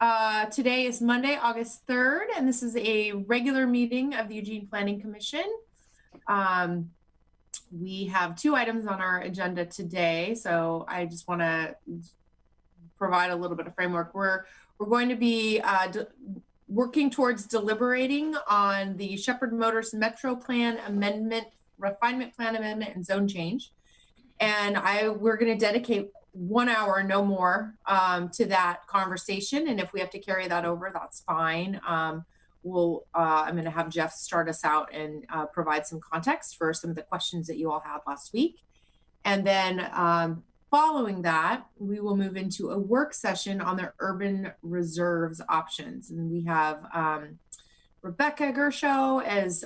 Today is Monday, August 3rd, and this is a regular meeting of the Eugene Planning Commission. We have two items on our agenda today, so I just want to provide a little bit of framework. We're going to be working towards deliberating on the Shepherd Motors Metro Plan Amendment, Refinement Plan Amendment, and Zone Change. And we're going to dedicate 1 hour, no more, to that conversation. And if we have to carry that over, that's fine. I'm going to have Jeff start us out and provide some context for some of the questions that you all had last week. And then following that, we will move into a work session on the urban reserves options. And we have Rebecca Gershow as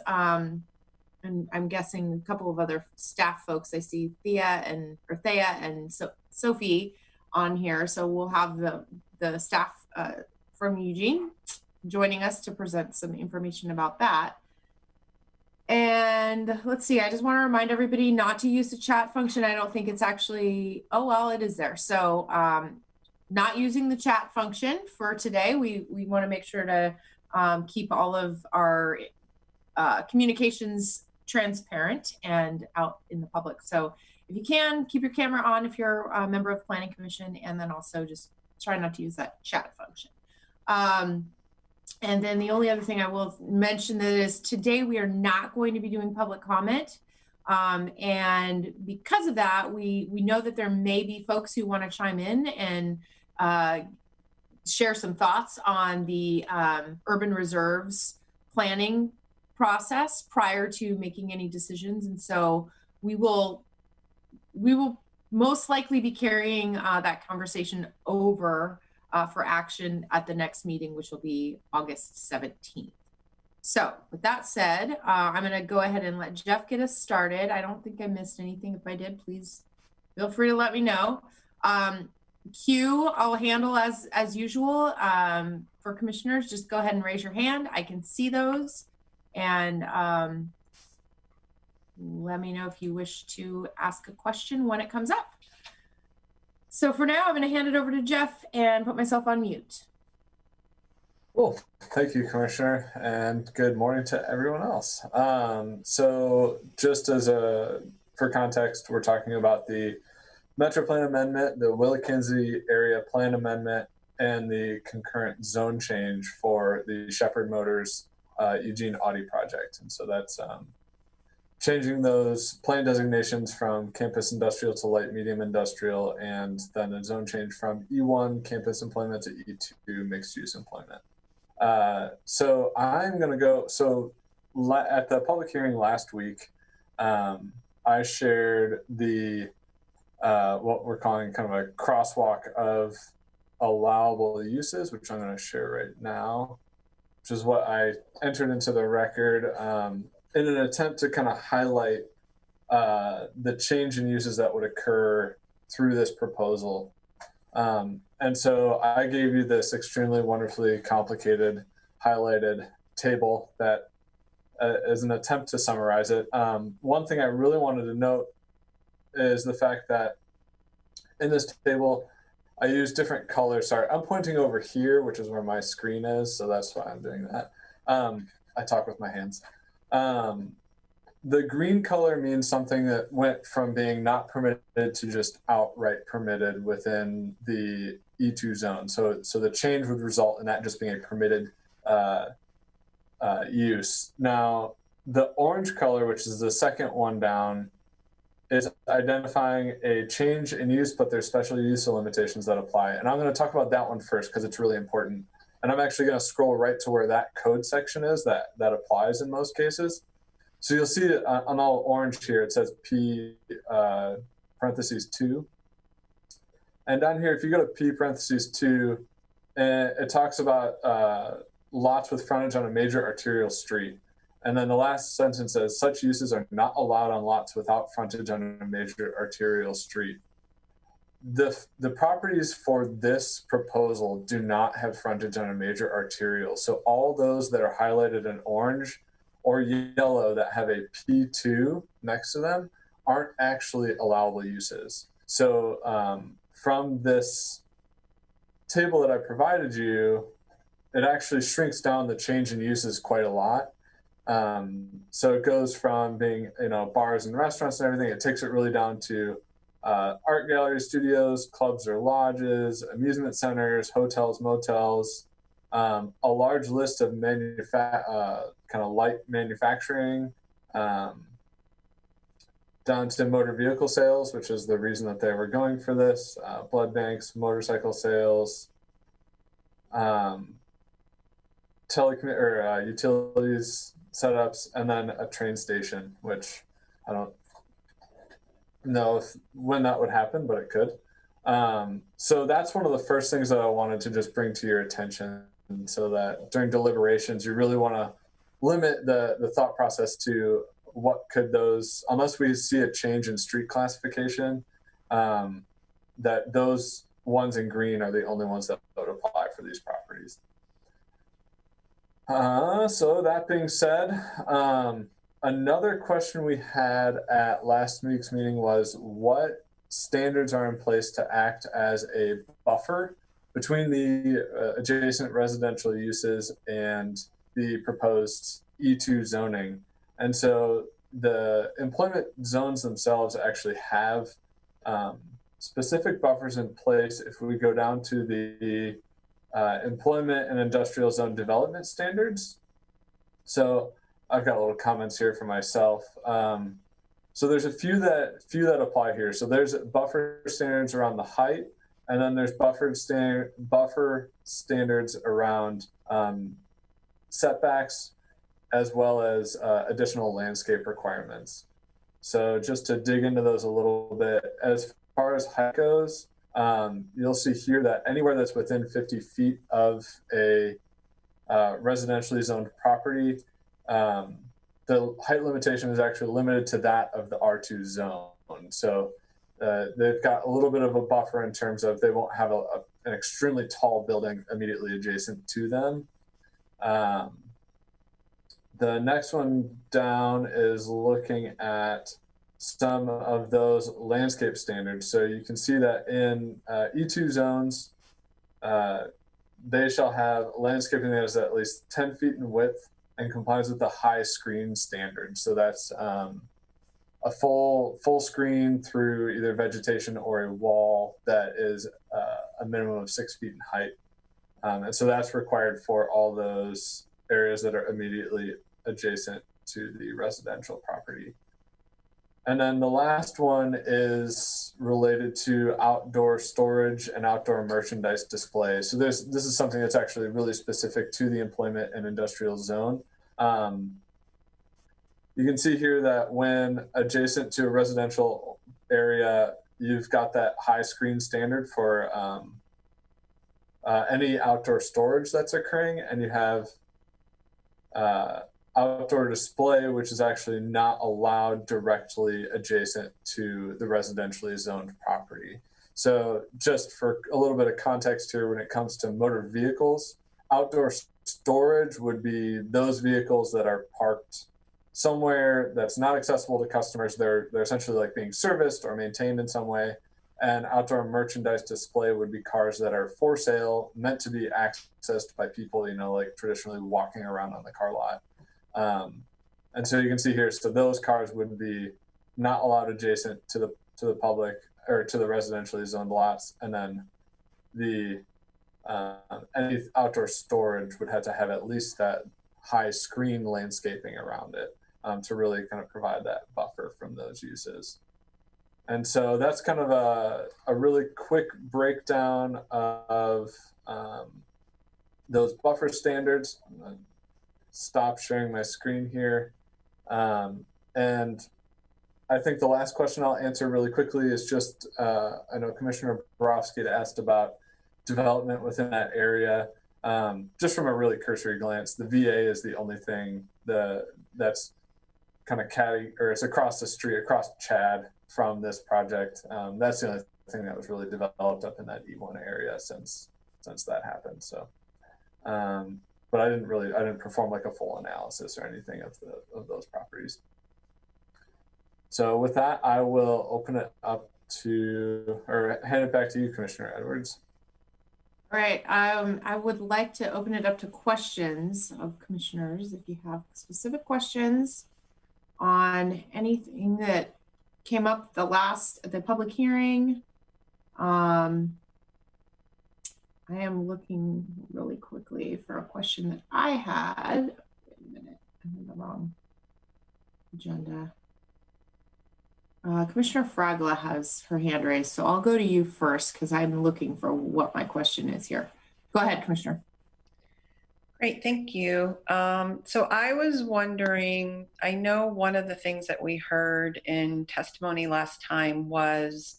and I'm guessing a couple of other staff folks. I see Thea and Sophie on here. So we'll have the staff from Eugene joining us to present some information about that. And let's see, I just want to remind everybody not to use the chat function. I don't think it's actually, oh, well, it is there. So not using the chat function for today. We want to make sure to keep all of our communications transparent and out in the public. So if you can, keep your camera on if you're a member of the Planning Commission, and then also just try not to use that chat function. And then the only other thing I will mention that is today we are not going to be doing public comment. And because of that, we know that there may be folks who want to chime in and share some thoughts on the urban reserves planning process prior to making any decisions. And so we will most likely be carrying that conversation over for action at the next meeting, which will be August 17th. So with that said, I'm going to go ahead and let Jeff get us started. I don't think I missed anything. If I did, please feel free to let me know. Q, I'll handle as usual. For commissioners, just go ahead and raise your hand. I can see those. And let me know if you wish to ask a question when it comes up. So for now, I'm going to hand it over to Jeff and put myself on mute. Cool. Thank you, Commissioner, and good morning to everyone else. So just for context, we're talking about the Metro Plan Amendment, the Willikinzie Area Plan Amendment, and the concurrent zone change for the Shepherd Motors Eugene Audi project. And so that's changing those plan designations from campus industrial to light medium industrial, and then a zone change from E1 campus employment to E2 mixed use employment. So I'm going to go, at the public hearing last week, I shared the, what we're calling kind of a crosswalk of allowable uses, which I'm going to share right now, which is what I entered into the record in an attempt to kind of highlight the change in uses that would occur through this proposal. And so I gave you this extremely wonderfully complicated highlighted table that is an attempt to summarize it. One thing I really wanted to note is the fact that in this table, I use different colors. Sorry, I'm pointing over here, which is where my screen is, so that's why I'm doing that. I talk with my hands. The green color means something that went from being not permitted to just outright permitted within the E2 zone. So the change would result in that just being a permitted use. Now, the orange color, which is the second one down, is identifying a change in use, but there's special use limitations that apply. And I'm going to talk about that one first because it's really important. And I'm actually going to scroll right to where that code section is that applies in most cases. So you'll see it on all orange here, it says P parentheses 2. And down here, if you go to P parentheses 2, it talks about lots with frontage on a major arterial street. And then the last sentence says, such uses are not allowed on lots without frontage on a major arterial street. The properties for this proposal do not have frontage on a major arterial. So all those that are highlighted in orange or yellow that have a P2 next to them aren't actually allowable uses. So from this table that I provided you, it actually shrinks down the change in uses quite a lot. So it goes from being, bars and restaurants and everything. It takes it really down to art galleries, studios, clubs or lodges, amusement centers, hotels, motels, a large list of kind of light manufacturing, down to motor vehicle sales, which is the reason that they were going for this, blood banks, motorcycle sales, utilities setups, and then a train station, which I don't know when that would happen, but it could. So that's one of the first things that I wanted to just bring to your attention, so that during deliberations, you really want to limit the thought process to what could those, unless we see a change in street classification, that those ones in green are the only ones that would apply for these properties. So that being said, another question we had at last week's meeting was what standards are in place to act as a buffer between the adjacent residential uses and the proposed E2 zoning. And so the employment zones themselves actually have specific buffers in place. If we go down to the employment and industrial zone development standards. So I've got little comments here for myself. So there's a few that apply here. So there's buffer standards around the height, and then there's buffer standards around setbacks, as well as additional landscape requirements. So just to dig into those a little bit, as far as height goes, you'll see here that anywhere that's within 50 feet of a residentially zoned property, the height limitation is actually limited to that of the R2 zone. So they've got a little bit of a buffer in terms of they won't have an extremely tall building immediately adjacent to them. The next one down is looking at some of those landscape standards. So you can see that in E2 zones, they shall have landscaping that is at least 10 feet in width and complies with the high screen standard. So that's a full screen through either vegetation or a wall that is a minimum of 6 feet in height. And so that's required for all those areas that are immediately adjacent to the residential property. And then the last one is related to outdoor storage and outdoor merchandise display. So this is something that's actually really specific to the employment and industrial zone. You can see here that when adjacent to a residential area, you've got that high screen standard for any outdoor storage that's occurring, and you have outdoor display, which is actually not allowed directly adjacent to the residentially zoned property. So just for a little bit of context here, when it comes to motor vehicles, outdoor storage would be those vehicles that are parked somewhere that's not accessible to customers. They're essentially like being serviced or maintained in some way. And outdoor merchandise display would be cars that are for sale, meant to be accessed by people, like traditionally walking around on the car lot. And so you can see here, so those cars would be not allowed adjacent to the public or to the residentially zoned lots. And then the any outdoor storage would have to have at least that high screen landscaping around it to really kind of provide that buffer from those uses. And so that's kind of a really quick breakdown of those buffer standards. I'm gonna stop sharing my screen here. And I think the last question I'll answer really quickly is just, I know Commissioner Borowski had asked about development within that area. Just from a really cursory glance, the VA is the only thing that's kind of it's across the street, across Chad from this project. That's the only thing that was really developed up in that E1 area since that happened. So, but I didn't perform like a full analysis or anything of those properties. So with that, I will open it up or hand it back to you, Commissioner Edwards. All right, I would like to open it up to questions of commissioners. If you have specific questions on anything that came up the public hearing. I am looking really quickly for a question that I had. Wait a minute, I'm in the wrong agenda. Commissioner Fragla has her hand raised, so I'll go to you first because I'm looking for what my question is here. Go ahead, Commissioner. Great, thank you. So I was wondering, I know one of the things that we heard in testimony last time was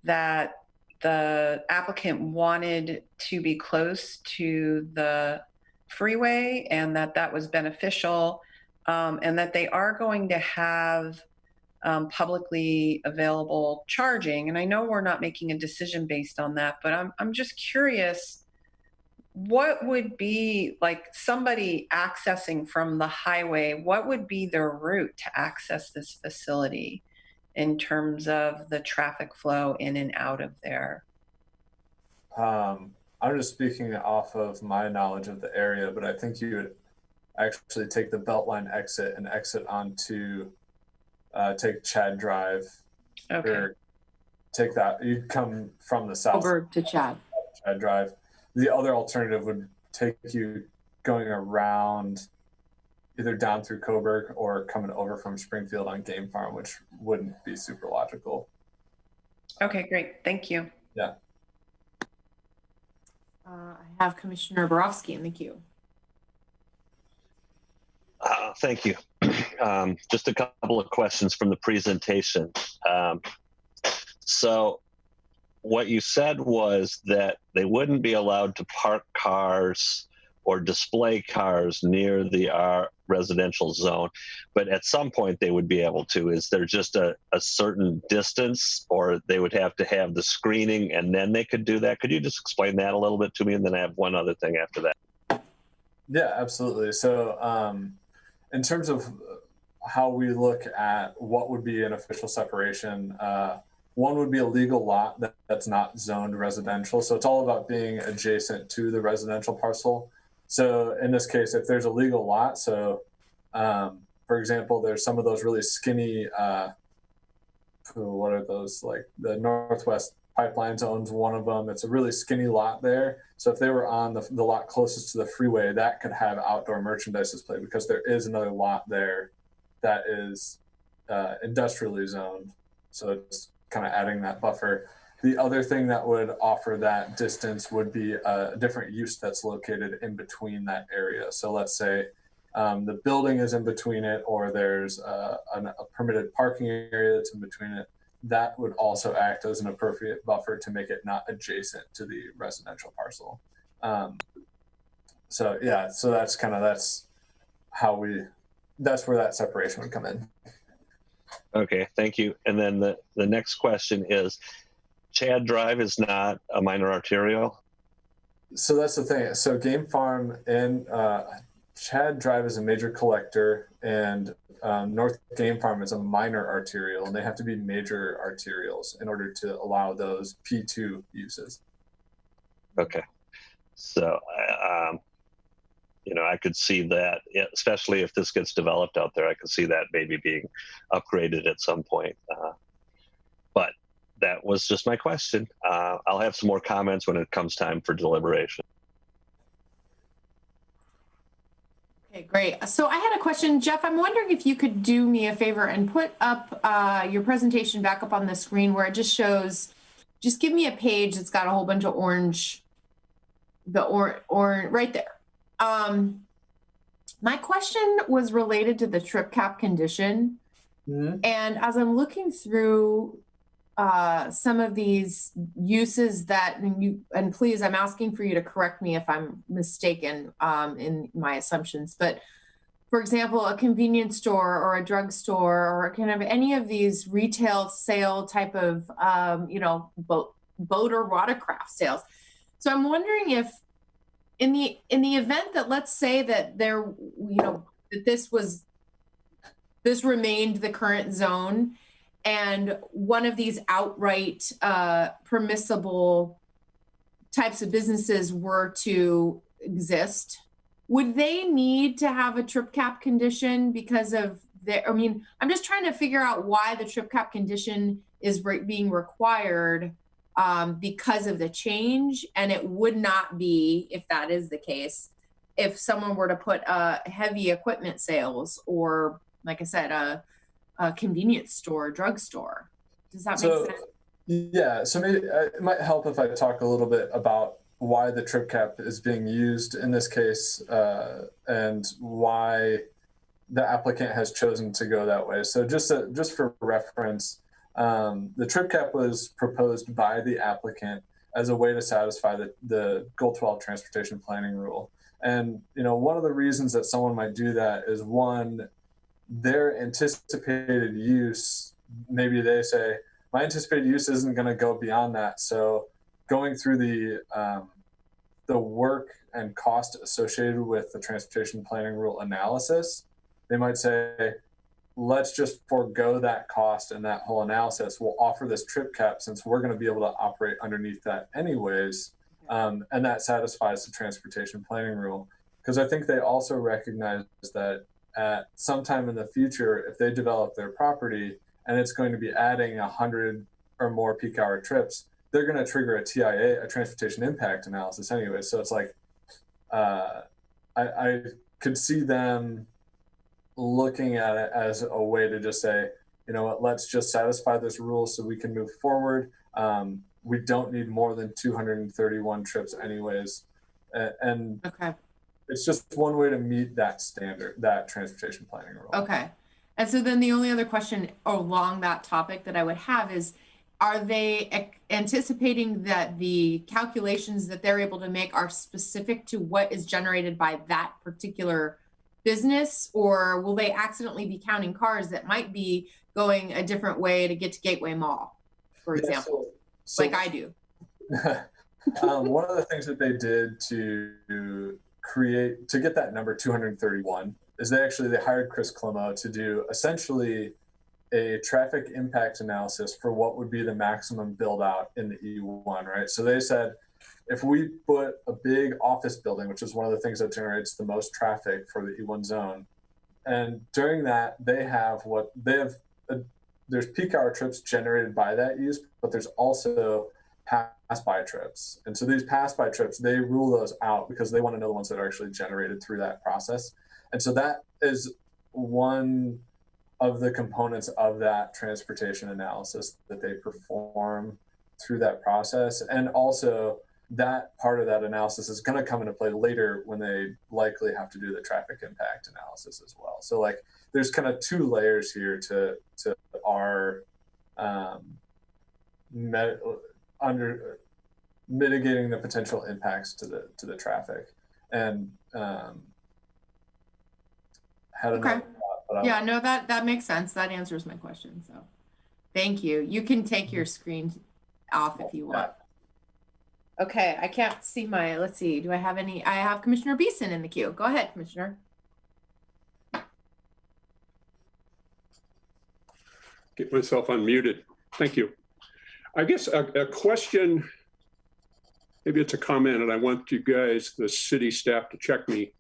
that the applicant wanted to be close to the freeway and that was beneficial, and that they are going to have publicly available charging. And I know we're not making a decision based on that, but I'm just curious, what would be like somebody accessing from the highway, what would be their route to access this facility in terms of the traffic flow in and out of there? I'm just speaking off of my knowledge of the area, but I think you would actually take the Beltline exit and exit onto take Chad Drive. Okay. Or take that. You'd come from the south. Over to Chad. Chad Drive. The other alternative would take you going around either down through Coburg or coming over from Springfield on Game Farm, which wouldn't be super logical. Okay, great. Thank you. Yeah. I have Commissioner Borowski in the queue. Thank you. Just a couple of questions from the presentation. So what you said was that they wouldn't be allowed to park cars or display cars near the residential zone, but at some point they would be able to. Is there just a certain distance, or they would have to have the screening and then they could do that? Could you just explain that a little bit to me? And then I have one other thing after that. Yeah, absolutely. So in terms of how we look at what would be an official separation, one would be a legal lot that's not zoned residential. So it's all about being adjacent to the residential parcel. So in this case, if there's a legal lot, so for example, there's some of those really skinny, what are those, like the Northwest Pipelines owns one of them. It's a really skinny lot there. So if they were on the lot closest to the freeway, that could have outdoor merchandise display because there is another lot there that is industrially zoned. So it's kind of adding that buffer. The other thing that would offer that distance would be a different use that's located in between that area. So let's say the building is in between it, or there's a permitted parking area that's in between it. That would also act as an appropriate buffer to make it not adjacent to the residential parcel. So yeah, so that's where that separation would come in. Okay, thank you. And then the next question is, Chad Drive is not a minor arterial? So that's the thing. So Game Farm and Chad Drive is a major collector, and North Game Farm is a minor arterial, and they have to be major arterials in order to allow those P2 uses. Okay. So, I could see that, especially if this gets developed out there, I could see that maybe being upgraded at some point. But that was just my question. I'll have some more comments when it comes time for deliberation. Okay, great. So I had a question, Jeff. I'm wondering if you could do me a favor and put up your presentation back up on the screen where it just shows, just give me a page that's got a whole bunch of orange, right there. My question was related to the trip cap condition. Mm-hmm. And as I'm looking through some of these uses that, and please, I'm asking for you to correct me if I'm mistaken in my assumptions, but for example, a convenience store or a drugstore or kind of any of these retail sale type of, boat or watercraft sales. So I'm wondering if in the event that, let's say that that this remained the current zone, and one of these outright permissible types of businesses were to exist, would they need to have a trip cap condition because of I mean, I'm just trying to figure out why the trip cap condition is being required because of the change, and it would not be, if that is the case, if someone were to put heavy equipment sales or, like I said, a convenience store, drugstore. Does that make sense? Yeah, so maybe it might help if I talk a little bit about why the trip cap is being used in this case and why the applicant has chosen to go that way. So just for reference, the trip cap was proposed by the applicant as a way to satisfy the Goal 12 transportation planning rule. And one of the reasons that someone might do that is, one, their anticipated use, maybe they say, my anticipated use isn't going to go beyond that. So going through the work and cost associated with the transportation planning rule analysis, they might say, let's just forego that cost and that whole analysis. We'll offer this trip cap since we're going to be able to operate underneath that anyways. And that satisfies the transportation planning rule. Because I think they also recognize that at some time in the future, if they develop their property and it's going to be adding 100 or more peak hour trips, they're going to trigger a TIA, a transportation impact analysis anyway. So it's like, I could see them looking at it as a way to just say, you know what, let's just satisfy this rule so we can move forward. We don't need more than 231 trips anyways. And Okay. It's just one way to meet that standard, that transportation planning rule. Okay. And so then the only other question along that topic that I would have is, are they anticipating that the calculations that they're able to make are specific to what is generated by that particular business, or will they accidentally be counting cars that might be going a different way to get to Gateway Mall, for example, like I do? One of the things that they did to get that number 231 is they hired Chris Clemo to do essentially a traffic impact analysis for what would be the maximum build out in the E1, right? So they said, if we put a big office building, which is one of the things that generates the most traffic for the E1 zone, and during that there's peak hour trips generated by that use, but there's also pass by trips. And so these pass by trips, they rule those out because they want to know the ones that are actually generated through that process. And so that is one of the components of that transportation analysis that they perform through that process. And also that part of that analysis is going to come into play later when they likely have to do the traffic impact analysis as well. So like there's kind of two layers here to our under mitigating the potential impacts to the traffic. And Okay. Yeah, no, that makes sense. That answers my question. So thank you. You can take your screen off if you want. Okay, I can't see let's see, do I have any? I have Commissioner Beeson in the queue. Go ahead, Commissioner. Get myself unmuted. Thank you. I guess a question, maybe it's a comment, and I want you guys, the city staff, to check me.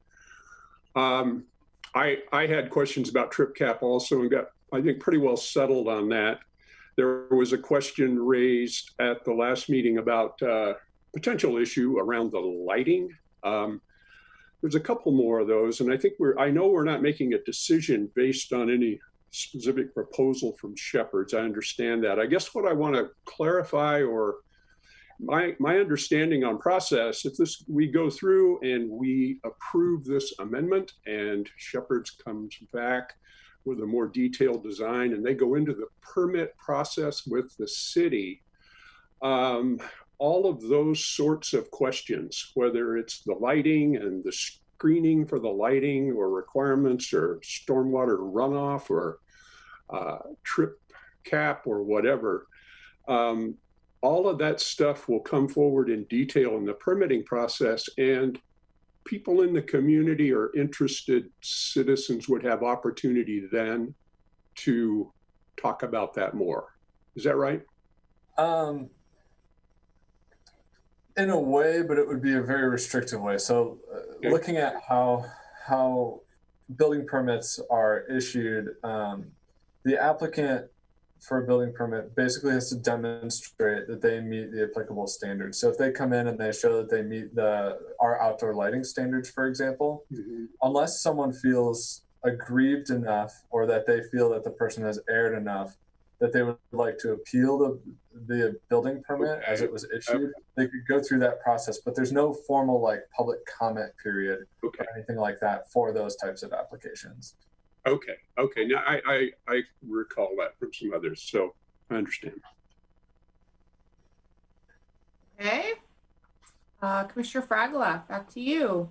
I had questions about trip cap also and got, I think, pretty well settled on that. There was a question raised at the last meeting about potential issue around the lighting. There's a couple more of those, and I think I know we're not making a decision based on any specific proposal from Shepherd's. I understand that. I guess what I want to clarify, or my understanding on process, if we go through and we approve this amendment and Shepherd's comes back with a more detailed design and they go into the permit process with the city, all of those sorts of questions, whether it's the lighting and the screening for the lighting or requirements or stormwater runoff or trip cap or whatever, all of that stuff will come forward in detail in the permitting process, and people in the community or interested citizens would have opportunity then to talk about that more. Is that right? In a way, but it would be a very restrictive way. So, Okay. looking at how building permits are issued, the applicant for a building permit basically has to demonstrate that they meet the applicable standards. So, if they come in and they show that they meet our outdoor lighting standards, for example, Mhm. unless someone feels aggrieved enough or that they feel that the person has erred enough that they would like to appeal the building permit as it was issued, they could go through that process, but there's no formal like public comment period Okay. or anything like that for those types of applications. Okay. Okay. Now I recall that from some others, so I understand. Okay. Commissioner Fragola, back to you.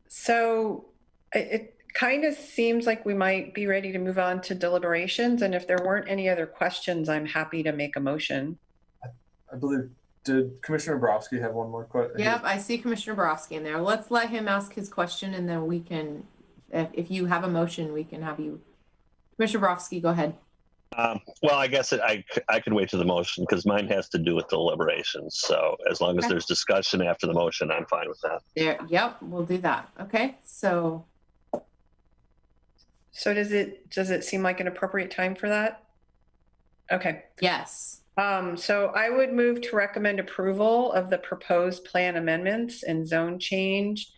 So it kind of seems like we might be ready to move on to deliberations. And if there weren't any other questions, I'm happy to make a motion. I believe, did Commissioner Borowski have one more question? Yep, I see Commissioner Borowski in there. Let's let him ask his question and then we can, if you have a motion, we can have you. Commissioner Borowski, go ahead. Well, I guess I could wait to the motion because mine has to do with deliberations. So as long as Okay. there's discussion after the motion, I'm fine with that. There, yep, we'll do that. Okay, so does it seem like an appropriate time for that? Okay. yes. So I would move to recommend approval of the proposed plan amendments and zone change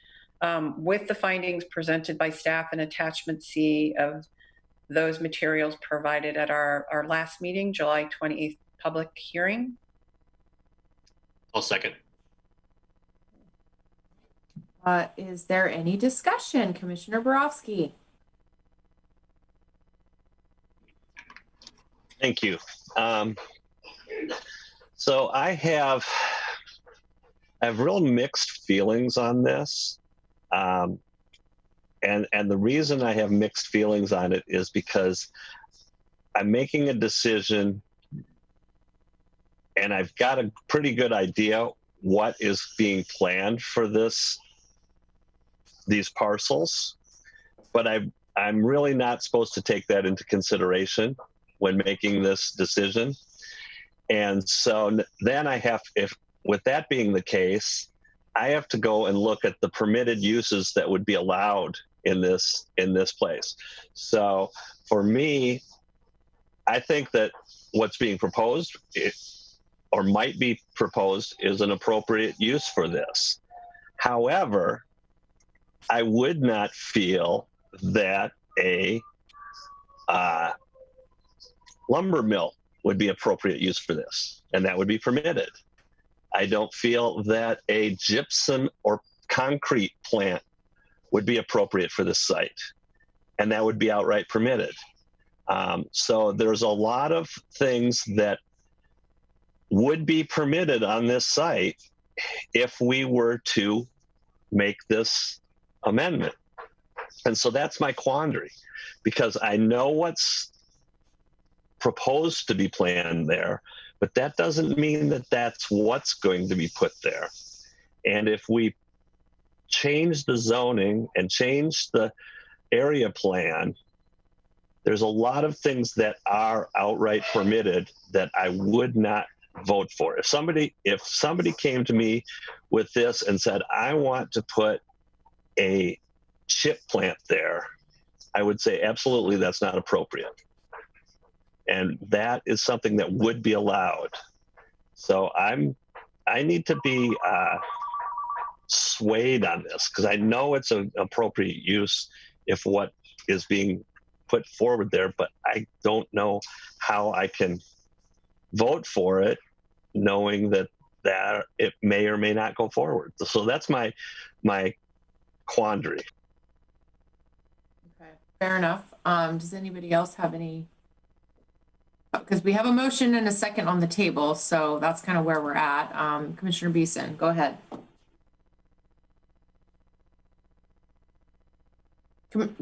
with the findings presented by staff and attachment C of those materials provided at our last meeting, July 28th public hearing. I'll second. Is there any discussion, Commissioner Borowski? Thank you. So I have real mixed feelings on this. And the reason I have mixed feelings on it is because I'm making a decision and I've got a pretty good idea what is being planned for these parcels, but I'm really not supposed to take that into consideration when making this decision. And so then with that being the case, I have to go and look at the permitted uses that would be allowed in this place. So for me, I think that what's being proposed or might be proposed is an appropriate use for this. However, I would not feel that a lumber mill would be appropriate use for this, and that would be permitted. I don't feel that a gypsum or concrete plant would be appropriate for this site, and that would be outright permitted. So there's a lot of things that would be permitted on this site if we were to make this amendment. And so that's my quandary, because I know what's proposed to be planned there, but that doesn't mean that that's what's going to be put there. And if we change the zoning and change the area plan, there's a lot of things that are outright permitted that I would not vote for. If somebody came to me with this and said, I want to put a chip plant there, I would say, absolutely, that's not appropriate. And that is something that would be allowed. So I need to be swayed on this, because I know it's an appropriate use if what is being put forward there, but I don't know how I can vote for it knowing that it may or may not go forward. So that's my quandary. Okay, fair enough. Does anybody else have any? Because we have a motion and a second on the table, so that's kind of where we're at. Commissioner Beeson, go ahead.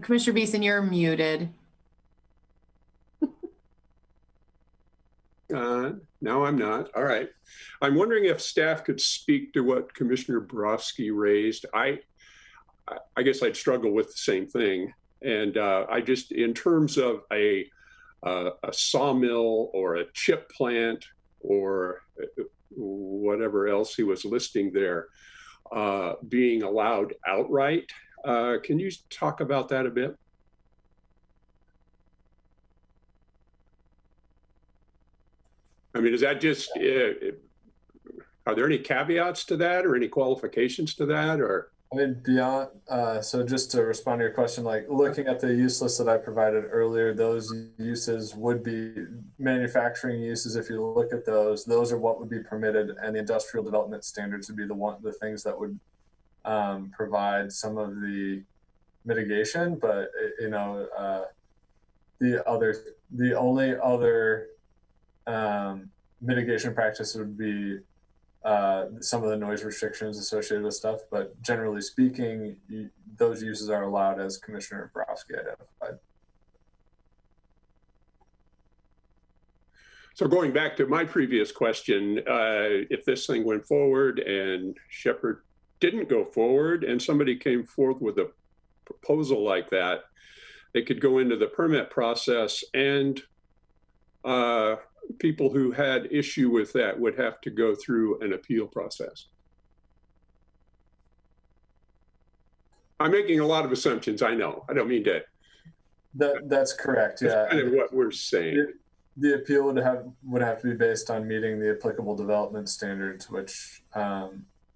Commissioner Beeson, you're muted. No, I'm not. All right. I'm wondering if staff could speak to what Commissioner Borowski raised. I guess I'd struggle with the same thing. And I just, in terms of a a sawmill or a chip plant or whatever else he was listing there being allowed outright. Can you talk about that a bit? I mean, is that just, are there any caveats to that or any qualifications to that, or? I mean, beyond, so just to respond to your question, like looking at the use list that I provided earlier, those uses would be manufacturing uses. If you look at those are what would be permitted, and the industrial development standards would be the things that would provide some of the mitigation. But you know, the only other mitigation practice would be some of the noise restrictions associated with stuff, but generally speaking, those uses are allowed as Commissioner Borowski identified. So going back to my previous question, if this thing went forward and Shepherd didn't go forward and somebody came forth with a proposal like that, they could go into the permit process, and people who had issue with that would have to go through an appeal process. I'm making a lot of assumptions, I know. I don't mean to. That's correct. That's yeah, kind of what we're saying. The appeal would have to be based on meeting the applicable development standards, which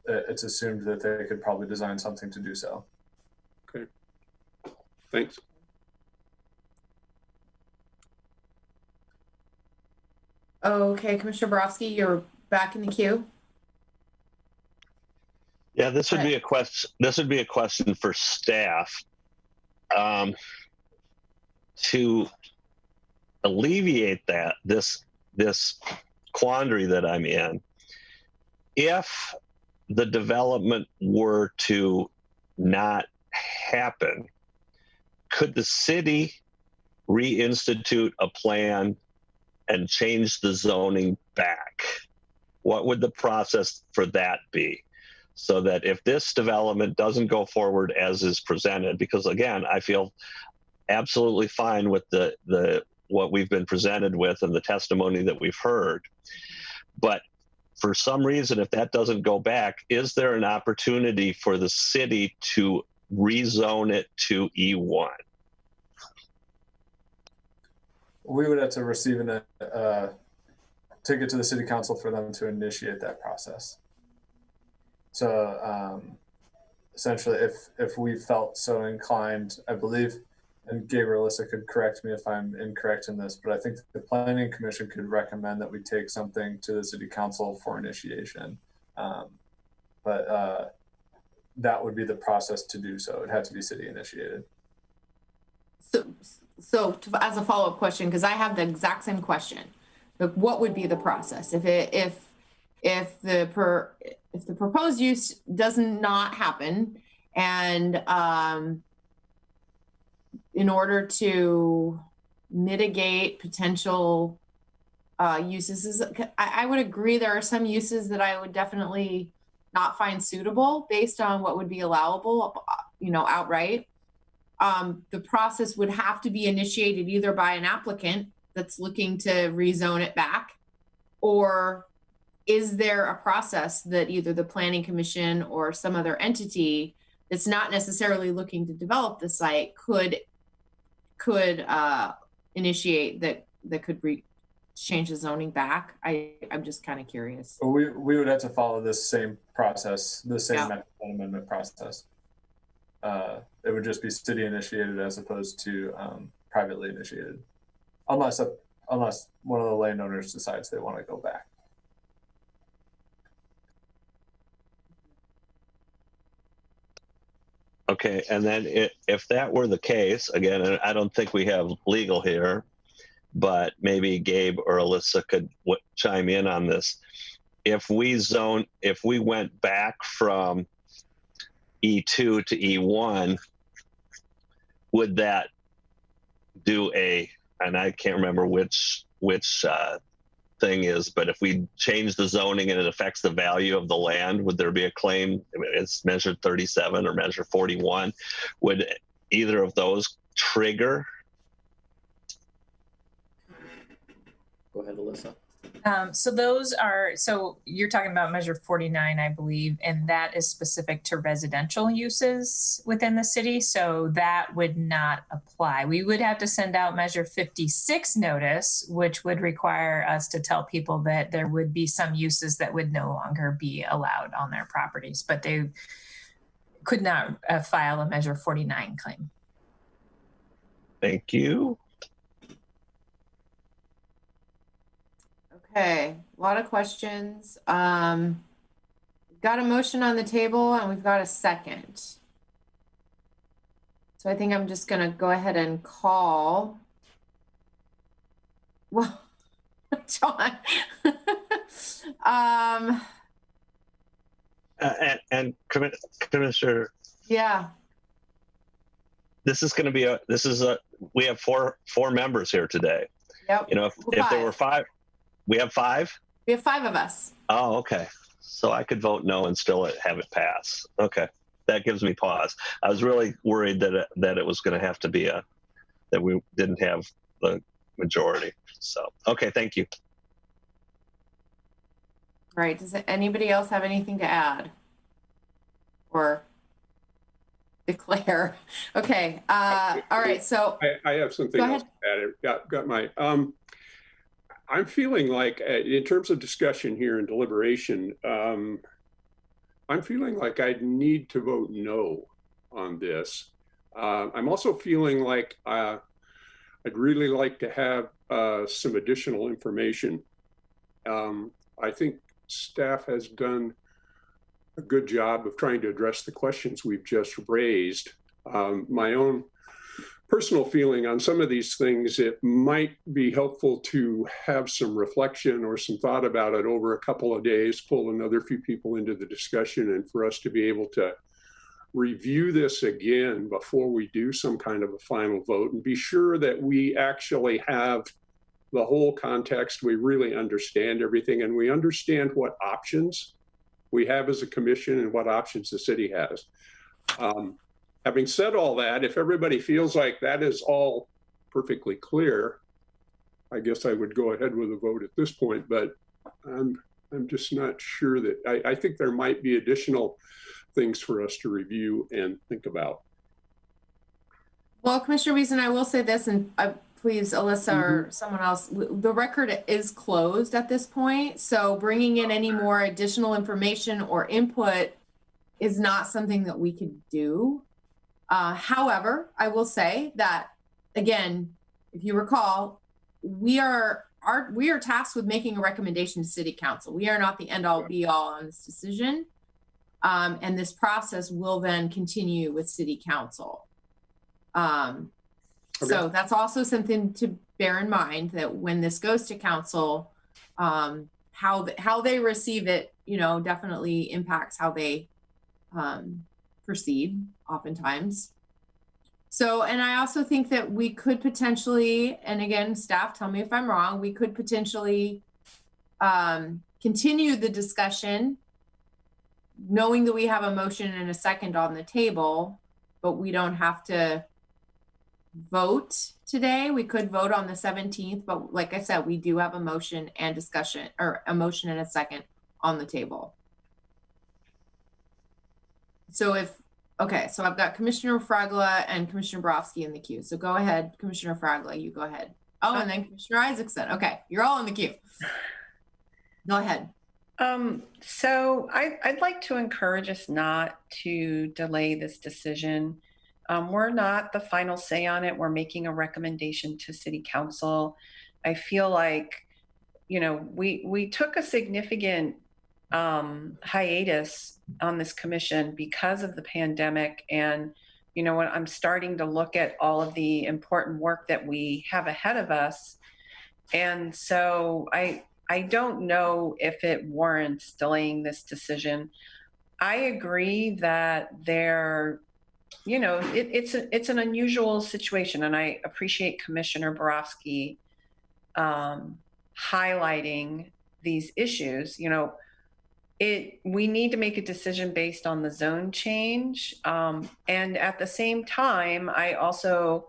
it's assumed that they could probably design something to do so. Okay. Thanks. Okay, Commissioner Borowski, you're back in the queue. Yeah, this would be a question. This would be a question for staff to alleviate this quandary that I'm in. If the development were to not happen, could the city reinstitute a plan and change the zoning back? What would the process for that be? So that if this development doesn't go forward as is presented, because again, I feel absolutely fine with the what we've been presented with and the testimony that we've heard. But for some reason, if that doesn't go back, is there an opportunity for the city to rezone it to E1? We would have to receive take it to the city council for them to initiate that process. So essentially, if we felt so inclined, I believe, and Gabriel Alyssa could correct me if I'm incorrect in this, but I think the Planning Commission could recommend that we take something to the city council for initiation. But that would be the process to do so. It had to be city initiated. So as a follow-up question, because I have the exact same question, like what would be the process if the proposed use does not happen, and in order to mitigate potential uses, I would agree there are some uses that I would definitely not find suitable based on what would be allowable, outright. The process would have to be initiated either by an applicant that's looking to rezone it back, or is there a process that either the Planning Commission or some other entity that's not necessarily looking to develop the site could initiate that could change the zoning back? I'm just kind of curious. We would have to follow this same process, the same amendment process. It would just be city initiated as opposed to privately initiated, unless one of the landowners decides they want to go back. Okay, and then if that were the case, again, and I don't think we have legal here, but maybe Gabe or Alyssa could chime in on this. If we went back from E2 to E1, would that do and I can't remember which thing is, but if we change the zoning and it affects the value of the land, would there be a claim? It's measure 37 or measure 41. Would either of those trigger? Go ahead, Alyssa. So those are, so you're talking about measure 49, I believe, and that is specific to residential uses within the city. So that would not apply. We would have to send out measure 56 notice, which would require us to tell people that there would be some uses that would no longer be allowed on their properties, but they could not file a measure 49 claim. Thank you. Okay, a lot of questions. We've got a motion on the table and we've got a second. So I think I'm just gonna go ahead and call. Well, John. And Commissioner, Yeah, this is going to be we have four members here today. yep. You know, if there were five, we have five? We have 5 of us. Oh, okay. So I could vote no and still have it pass. Okay. That gives me pause. I was really worried that it was going to have to be that we didn't have the majority. So, okay. Thank you. All right, does anybody else have anything to add? Or declare? Okay, all right, so. I have something else to add. Got my, I'm feeling like, in terms of discussion here and deliberation, I'm feeling like I need to vote no on this. I'm also feeling like I'd really like to have some additional information. I think staff has done a good job of trying to address the questions we've just raised. My own personal feeling on some of these things, it might be helpful to have some reflection or some thought about it over a couple of days, pull another few people into the discussion, and for us to be able to review this again before we do some kind of a final vote and be sure that we actually have the whole context, we really understand everything, and we understand what options we have as a commission and what options the city has. Having said all that, if everybody feels like that is all perfectly clear, I guess I would go ahead with a vote at this point, but I'm just not sure that, I think there might be additional things for us to review and think about. Well, Commissioner Wiesen, I will say this, and please, Alyssa or someone else, the record is closed at this point. So bringing in any more additional information or input is not something that we could do. However, I will say that, again, if you recall, we are tasked with making a recommendation to City Council. We are not the end all be all on this decision. And this process will then continue with City Council. So that's also something to bear in mind, that when this goes to council, how they receive it, you know, definitely impacts how they proceed oftentimes. So, and I also think that we could potentially, and again, staff, tell me if I'm wrong, we could potentially continue the discussion knowing that we have a motion and a second on the table, but we don't have to vote today. We could vote on the 17th, but like I said, we do have a motion and discussion, or a motion and a second on the table. So okay, so I've got Commissioner Fragla and Commissioner Borowski in the queue. So go ahead, Commissioner Fragla, you go ahead. Oh, and then Commissioner Isaacson. Okay, you're all in the queue. Go ahead. So I'd like to encourage us not to delay this decision. We're not the final say on it. We're making a recommendation to City Council. I feel like, you know, we took a significant hiatus on this commission because of the pandemic. And, you know, when I'm starting to look at all of the important work that we have ahead of us. And so I don't know if it warrants delaying this decision. I agree that you know, it's an unusual situation, and I appreciate Commissioner Borowski highlighting these issues. You know, we need to make a decision based on the zone change, and at the same time, I also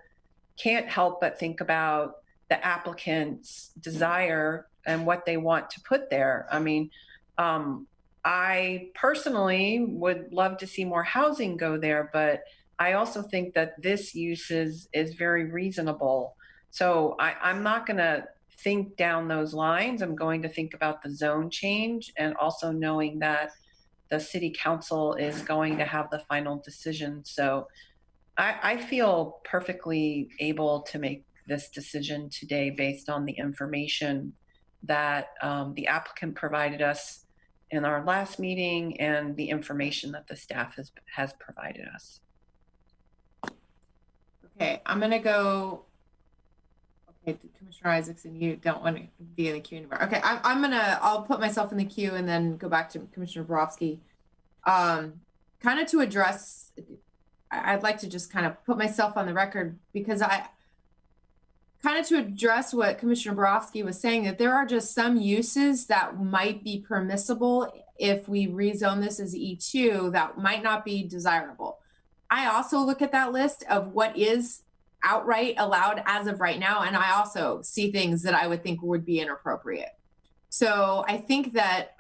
can't help but think about the applicant's desire and what they want to put there. I mean, I personally would love to see more housing go there, but I also think that this use is very reasonable. So I'm not going to think down those lines. I'm going to think about the zone change, and also knowing that the city council is going to have the final decision. So I feel perfectly able to make this decision today based on the information that the applicant provided us in our last meeting and the information that the staff has provided us. Okay, I'm gonna go. Okay, Commissioner Isaacson, you don't want to be in the queue anymore. Okay, I'll put myself in the queue and then go back to Commissioner Borowski. Kind of to address, I'd like to just kind of put myself on the record, because kind of to address what Commissioner Borowski was saying, that there are just some uses that might be permissible if we rezone this as E2 that might not be desirable. I also look at that list of what is outright allowed as of right now, and I also see things that I would think would be inappropriate. So I think that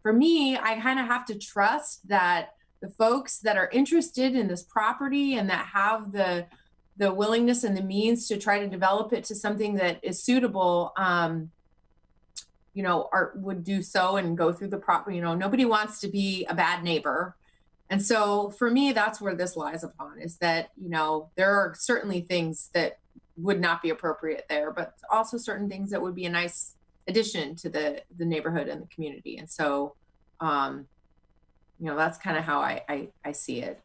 for me, I kind of have to trust that the folks that are interested in this property and that have the willingness and the means to try to develop it to something that is suitable, you know, would do so and go through the property. You know, nobody wants to be a bad neighbor. And so for me, that's where this lies upon, is that, you know, there are certainly things that would not be appropriate there, but also certain things that would be a nice addition to the neighborhood and the community. And so, you know, that's kind of how I see it.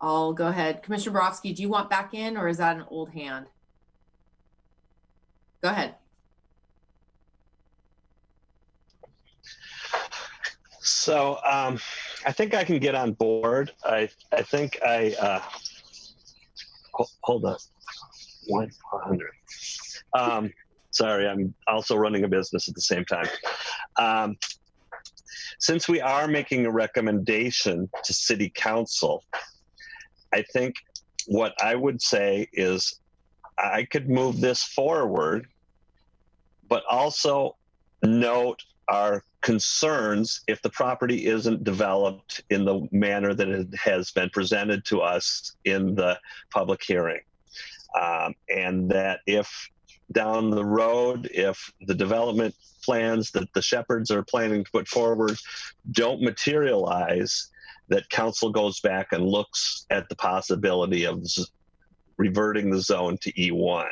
I'll go ahead. Commissioner Borowski, do you want back in, or is that an old hand? Go ahead. So I think I can get on board. I think hold on. 100. Sorry, I'm also running a business at the same time. Since we are making a recommendation to City Council, I think what I would say is I could move this forward, but also note our concerns if the property isn't developed in the manner that it has been presented to us in the public hearing. And that if down the road, if the development plans that the Shepherds are planning to put forward don't materialize, that council goes back and looks at the possibility of reverting the zone to E1.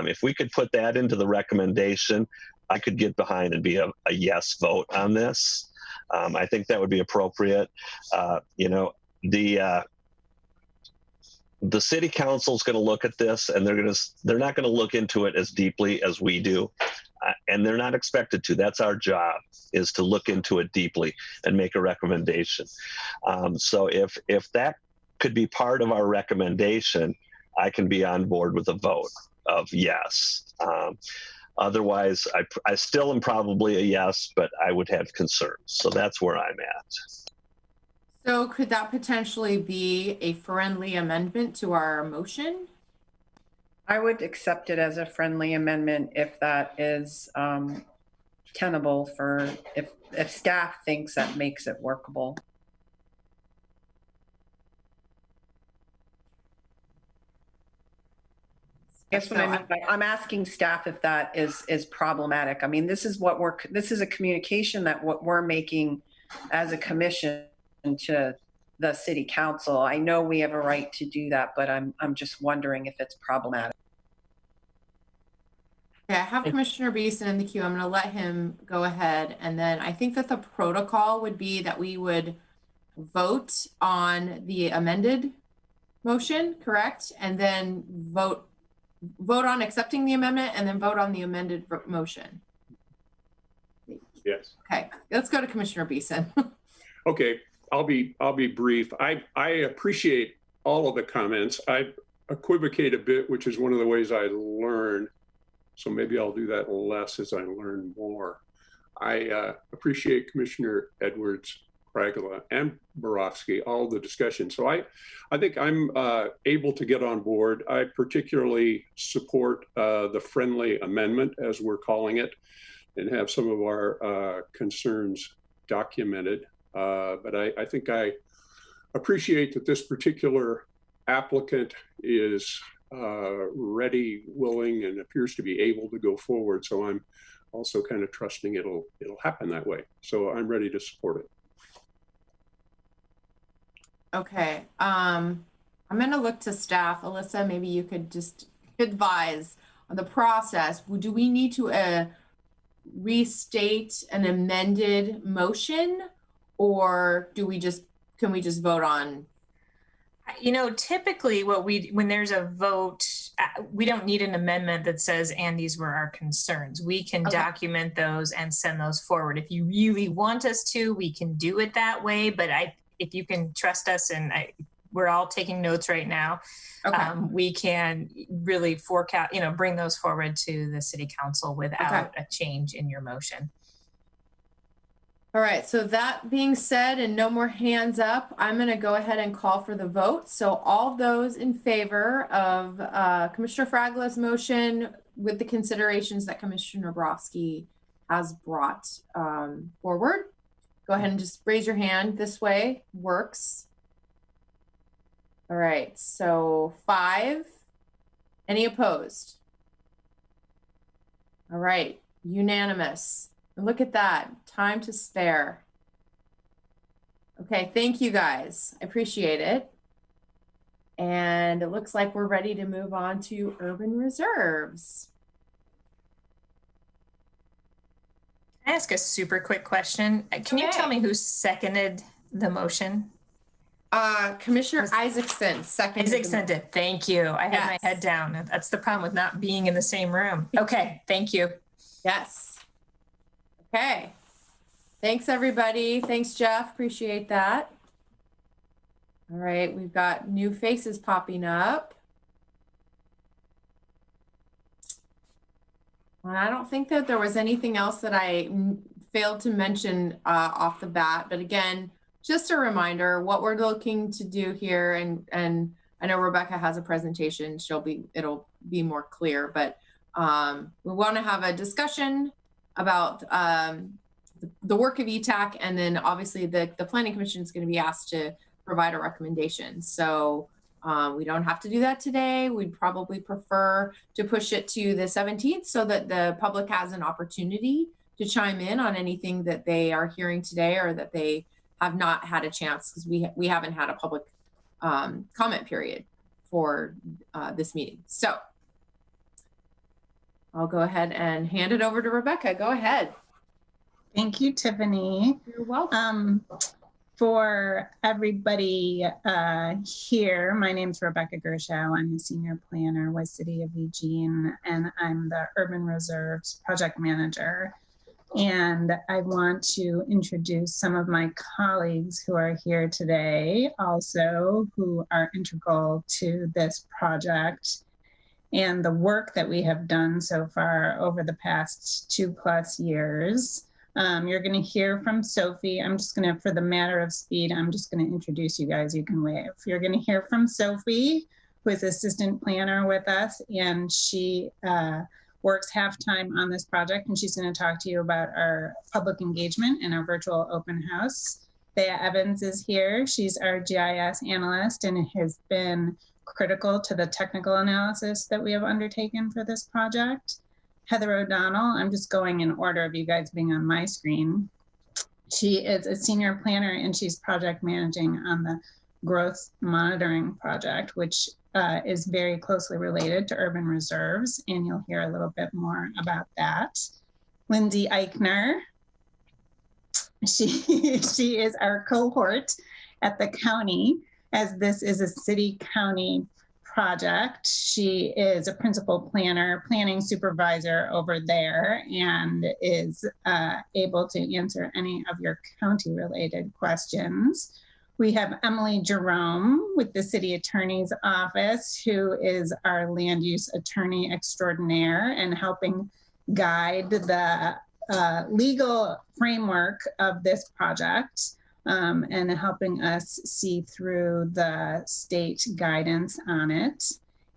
If we could put that into the recommendation, I could get behind and be a yes vote on this. I think that would be appropriate. You know, the city council is going to look at this, and they're not going to look into it as deeply as we do, and they're not expected to. That's our job, is to look into it deeply and make a recommendation. So if that could be part of our recommendation, I can be on board with a vote of yes. Otherwise, I still am probably a yes, but I would have concerns. So that's where I'm at. So could that potentially be a friendly amendment to our motion? I would accept it as a friendly amendment if that is tenable for, if staff thinks that makes it workable. I guess what I mean by, I'm asking staff if that is problematic. I mean, this is a communication that what we're making as a commission to the city council. I know we have a right to do that, but I'm just wondering if it's problematic. Okay, I have Commissioner Beeson in the queue. I'm going to let him go ahead. And then I think that the protocol would be that we would vote on the amended motion, correct? And then vote on accepting the amendment, and then vote on the amended motion. Yes. Okay, let's go to Commissioner Beeson. Okay, I'll be brief. I appreciate all of the comments. I equivocate a bit, which is one of the ways I learn. So maybe I'll do that less as I learn more. I appreciate Commissioner Edwards' Fragala and Borofsky, all the discussion. So I think I'm able to get on board. I particularly support the friendly amendment, as we're calling it, and have some of our concerns documented. But I think I appreciate that this particular applicant is ready, willing, and appears to be able to go forward. So I'm also kind of trusting it'll happen that way. So I'm ready to support it. Okay. I'm going to look to staff. Alyssa, maybe you could just advise on the process. Do we need to restate an amended motion, or can we just vote on? You know, typically when there's a vote, we don't need an amendment that says, and these were our concerns. We can document those and send those forward. If you really want us to, we can do it that way. But if you can trust us, and we're all taking notes right now, we can really forecast, bring those forward to the city council without a change in your motion. All right, so that being said, and no more hands up, I'm going to go ahead and call for the vote. So all those in favor of Commissioner Fragala's motion with the considerations that Commissioner Borofsky has brought forward, go ahead and just raise your hand. This way works. All right, so 5. Any opposed? All right, unanimous. Look at that, time to spare. Okay, thank you guys. I appreciate it. And it looks like we're ready to move on to urban reserves. Can I ask a super quick question? Can you tell me who seconded the motion? Commissioner Isaacson seconded. Isaacson did. Thank you. I had my head down. That's the problem with not being in the same room. Okay, thank you. Yes. Okay. Thanks, everybody. Thanks, Jeff. Appreciate that. All right, we've got new faces popping up. I don't think that there was anything else that I failed to mention off the bat, but again, just a reminder what we're looking to do here, and I know Rebecca has a presentation. It'll be more clear, but we want to have a discussion about the work of ETAC, and then obviously the Planning Commission is going to be asked to provide a recommendation. So we don't have to do that today. We'd probably prefer to push it to the 17th so that the public has an opportunity to chime in on anything that they are hearing today or that they have not had a chance, because we haven't had a public comment period for this meeting. So I'll go ahead and hand it over to Rebecca. Go ahead. Thank you, Tiffany. You're welcome. For everybody here, my name is Rebecca Gershow. I'm the senior planner with City of Eugene, and I'm the Urban Reserves project manager. And I want to introduce some of my colleagues who are here today, also who are integral to this project and the work that we have done so far over the past 2+ years. You're going to hear from Sophie. I'm just going to, for the matter of speed, I'm just going to introduce you guys. You can wave. You're going to hear from Sophie, who is assistant planner with us, and she works half-time on this project, and she's going to talk to you about our public engagement and our virtual open house. Thea Evans is here. She's our GIS analyst and has been critical to the technical analysis that we have undertaken for this project. Heather O'Donnell, I'm just going in order of you guys being on my screen. She is a senior planner and she's project managing on the growth monitoring project, which is very closely related to urban reserves, and you'll hear a little bit more about that. Lindsay Eichner, she is our cohort at the county, as this is a city-county project. She is a principal planner, planning supervisor over there, and is able to answer any of your county-related questions. We have Emily Jerome with the City Attorney's Office, who is our land use attorney extraordinaire and helping guide the legal framework of this project. and helping us see through the state guidance on it.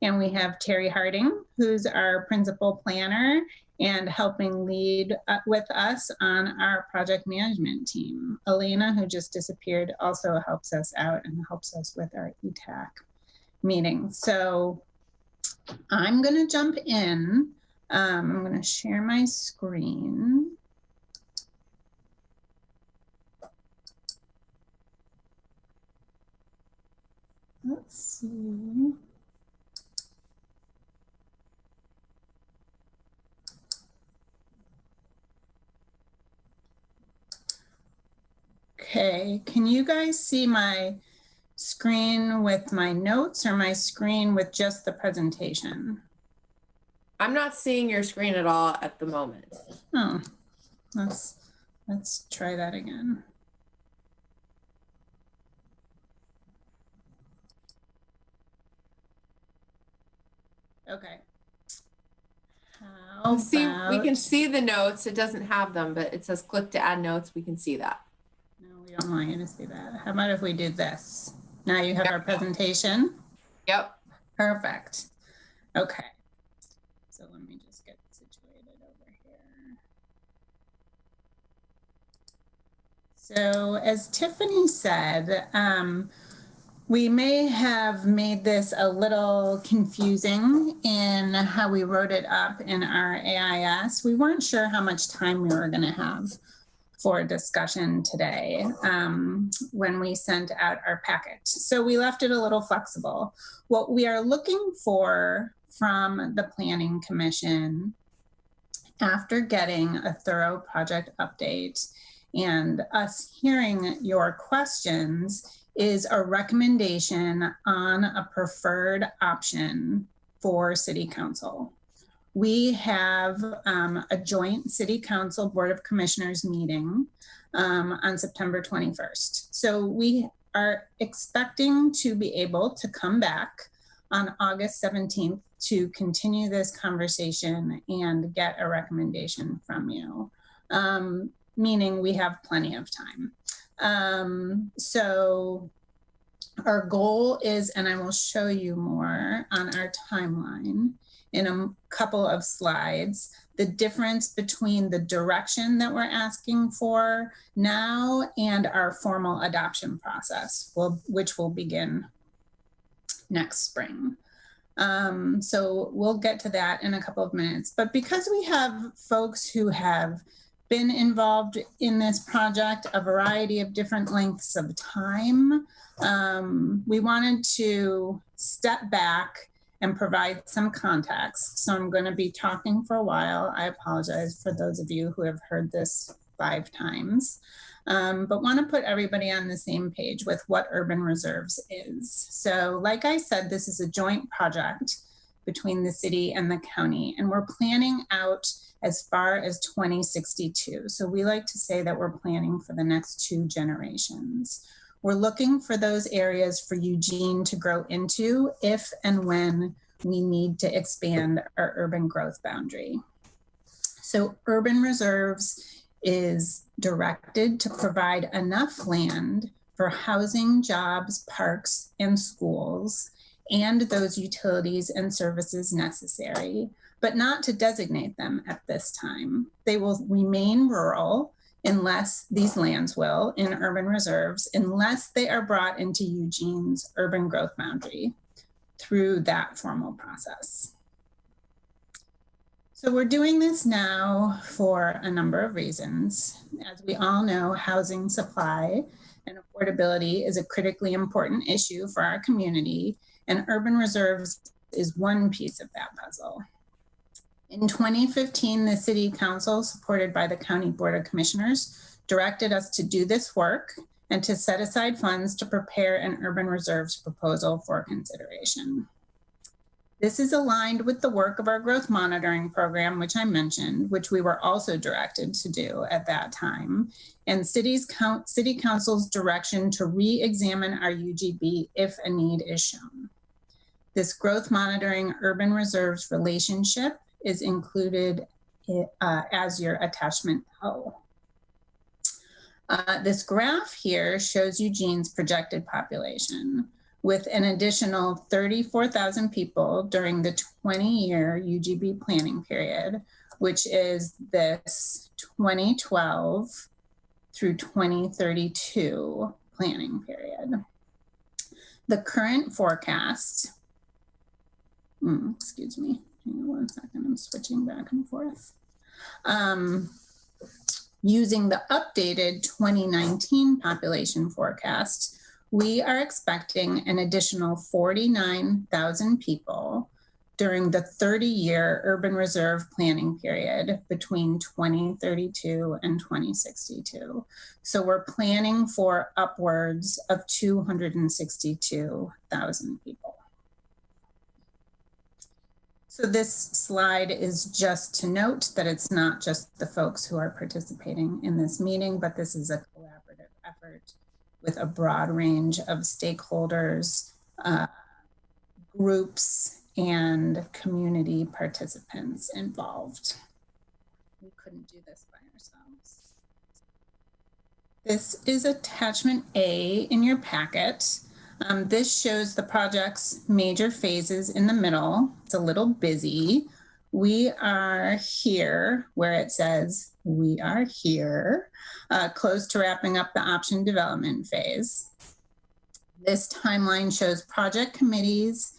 And we have Terry Harding, who's our principal planner and helping lead with us on our project management team. Elena, who just disappeared, also helps us out and helps us with our ETAC meeting. So I'm going to jump in. I'm going to share my screen. Let's see. Okay, can you guys see my screen with my notes or my screen with just the presentation? I'm not seeing your screen at all at the moment. Oh, let's try that again. Okay. How We can about- see the notes. It doesn't have them, but it says click to add notes. We can see that. No, we don't want you to see that. How about if we do this? Now you have our presentation. Yep. Perfect. Okay. So let me just get situated over here. So as Tiffany said, we may have made this a little confusing in how we wrote it up in our AIS. We weren't sure how much time we were going to have for discussion today when we sent out our packet. So we left it a little flexible. What we are looking for from the Planning Commission after getting a thorough project update and us hearing your questions is a recommendation on a preferred option for City Council. We have a joint City Council Board of Commissioners meeting on September 21st. So we are expecting to be able to come back on August 17th to continue this conversation and get a recommendation from you, meaning we have plenty of time. So our goal is, and I will show you more on our timeline in a couple of slides, the difference between the direction that we're asking for now and our formal adoption process, which will begin next spring. So we'll get to that in a couple of minutes. But because we have folks who have been involved in this project a variety of different lengths of time, we wanted to step back and provide some context. So I'm going to be talking for a while. I apologize for those of you who have heard this 5 times, but want to put everybody on the same page with what urban reserves is. So like I said, this is a joint project between the city and the county, and we're planning out as far as 2062. So we like to say that we're planning for the next 2 generations. We're looking for those areas for Eugene to grow into if and when we need to expand our urban growth boundary. So urban reserves is directed to provide enough land for housing, jobs, parks, and schools, and those utilities and services necessary, but not to designate them at this time. They will remain rural unless these lands will in urban reserves, unless they are brought into Eugene's urban growth boundary through that formal process. So we're doing this now for a number of reasons. As we all know, housing supply and affordability is a critically important issue for our community, and urban reserves is one piece of that puzzle. In 2015, the City Council, supported by the County Board of Commissioners, directed us to do this work and to set aside funds to prepare an urban reserves proposal for consideration. This is aligned with the work of our growth monitoring program, which I mentioned, which we were also directed to do at that time, and City Council's direction to re-examine our UGB if a need is shown. This growth monitoring urban reserves relationship is included as your attachment O. This graph here shows Eugene's projected population with an additional 34,000 people during the 20-year UGB planning period, which is this 2012 through 2032 planning period. The current forecast, excuse me, hang on one second, I'm switching back and forth. Using the updated 2019 population forecast, we are expecting an additional 49,000 people during the 30-year urban reserve planning period between 2032 and 2062. So we're planning for upwards of 262,000 people. So this slide is just to note that it's not just the folks who are participating in this meeting, but this is a collaborative effort with a broad range of stakeholders, groups, and community participants involved. We couldn't do this by ourselves. This is attachment A in your packet. This shows the project's major phases in the middle. It's a little busy. We are here where it says we are here, close to wrapping up the option development phase. This timeline shows project committees,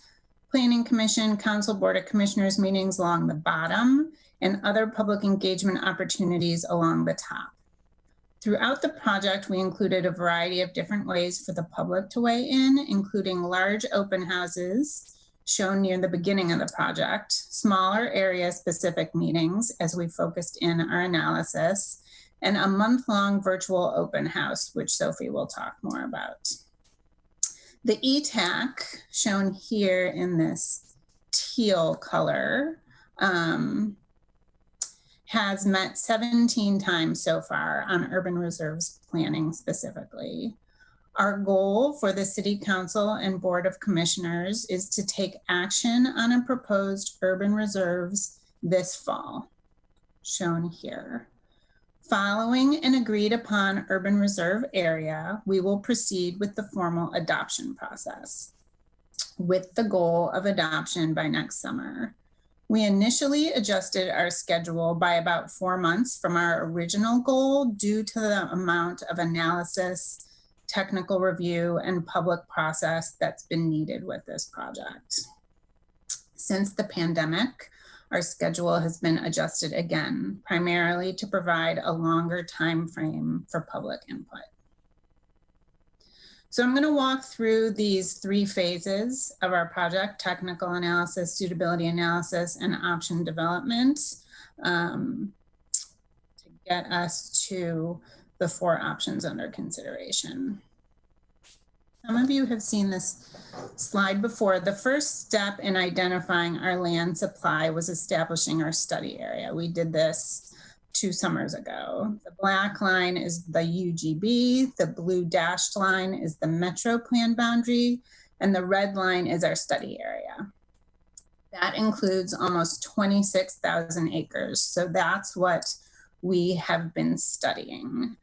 Planning Commission, Council Board of Commissioners meetings along the bottom, and other public engagement opportunities along the top. Throughout the project, we included a variety of different ways for the public to weigh in, including large open houses shown near the beginning of the project, smaller area-specific meetings as we focused in our analysis, and a month-long virtual open house, which Sophie will talk more about. The ETAC, shown here in this teal color, has met 17 times so far on urban reserves planning specifically. Our goal for the City Council and Board of Commissioners is to take action on a proposed urban reserves this fall, shown here. Following an agreed upon urban reserve area, we will proceed with the formal adoption process with the goal of adoption by next summer. We initially adjusted our schedule by about 4 months from our original goal due to the amount of analysis, technical review, and public process that's been needed with this project. Since the pandemic, our schedule has been adjusted again, primarily to provide a longer time frame for public input. So I'm going to walk through these 3 phases of our project: technical analysis, suitability analysis, and option development, to get us to the 4 options under consideration. Some of you have seen this slide before. The first step in identifying our land supply was establishing our study area. We did this 2 summers ago. The black line is the UGB, the blue dashed line is the metro plan boundary, and the red line is our study area. That includes almost 26,000 acres. So that's what we have been studying.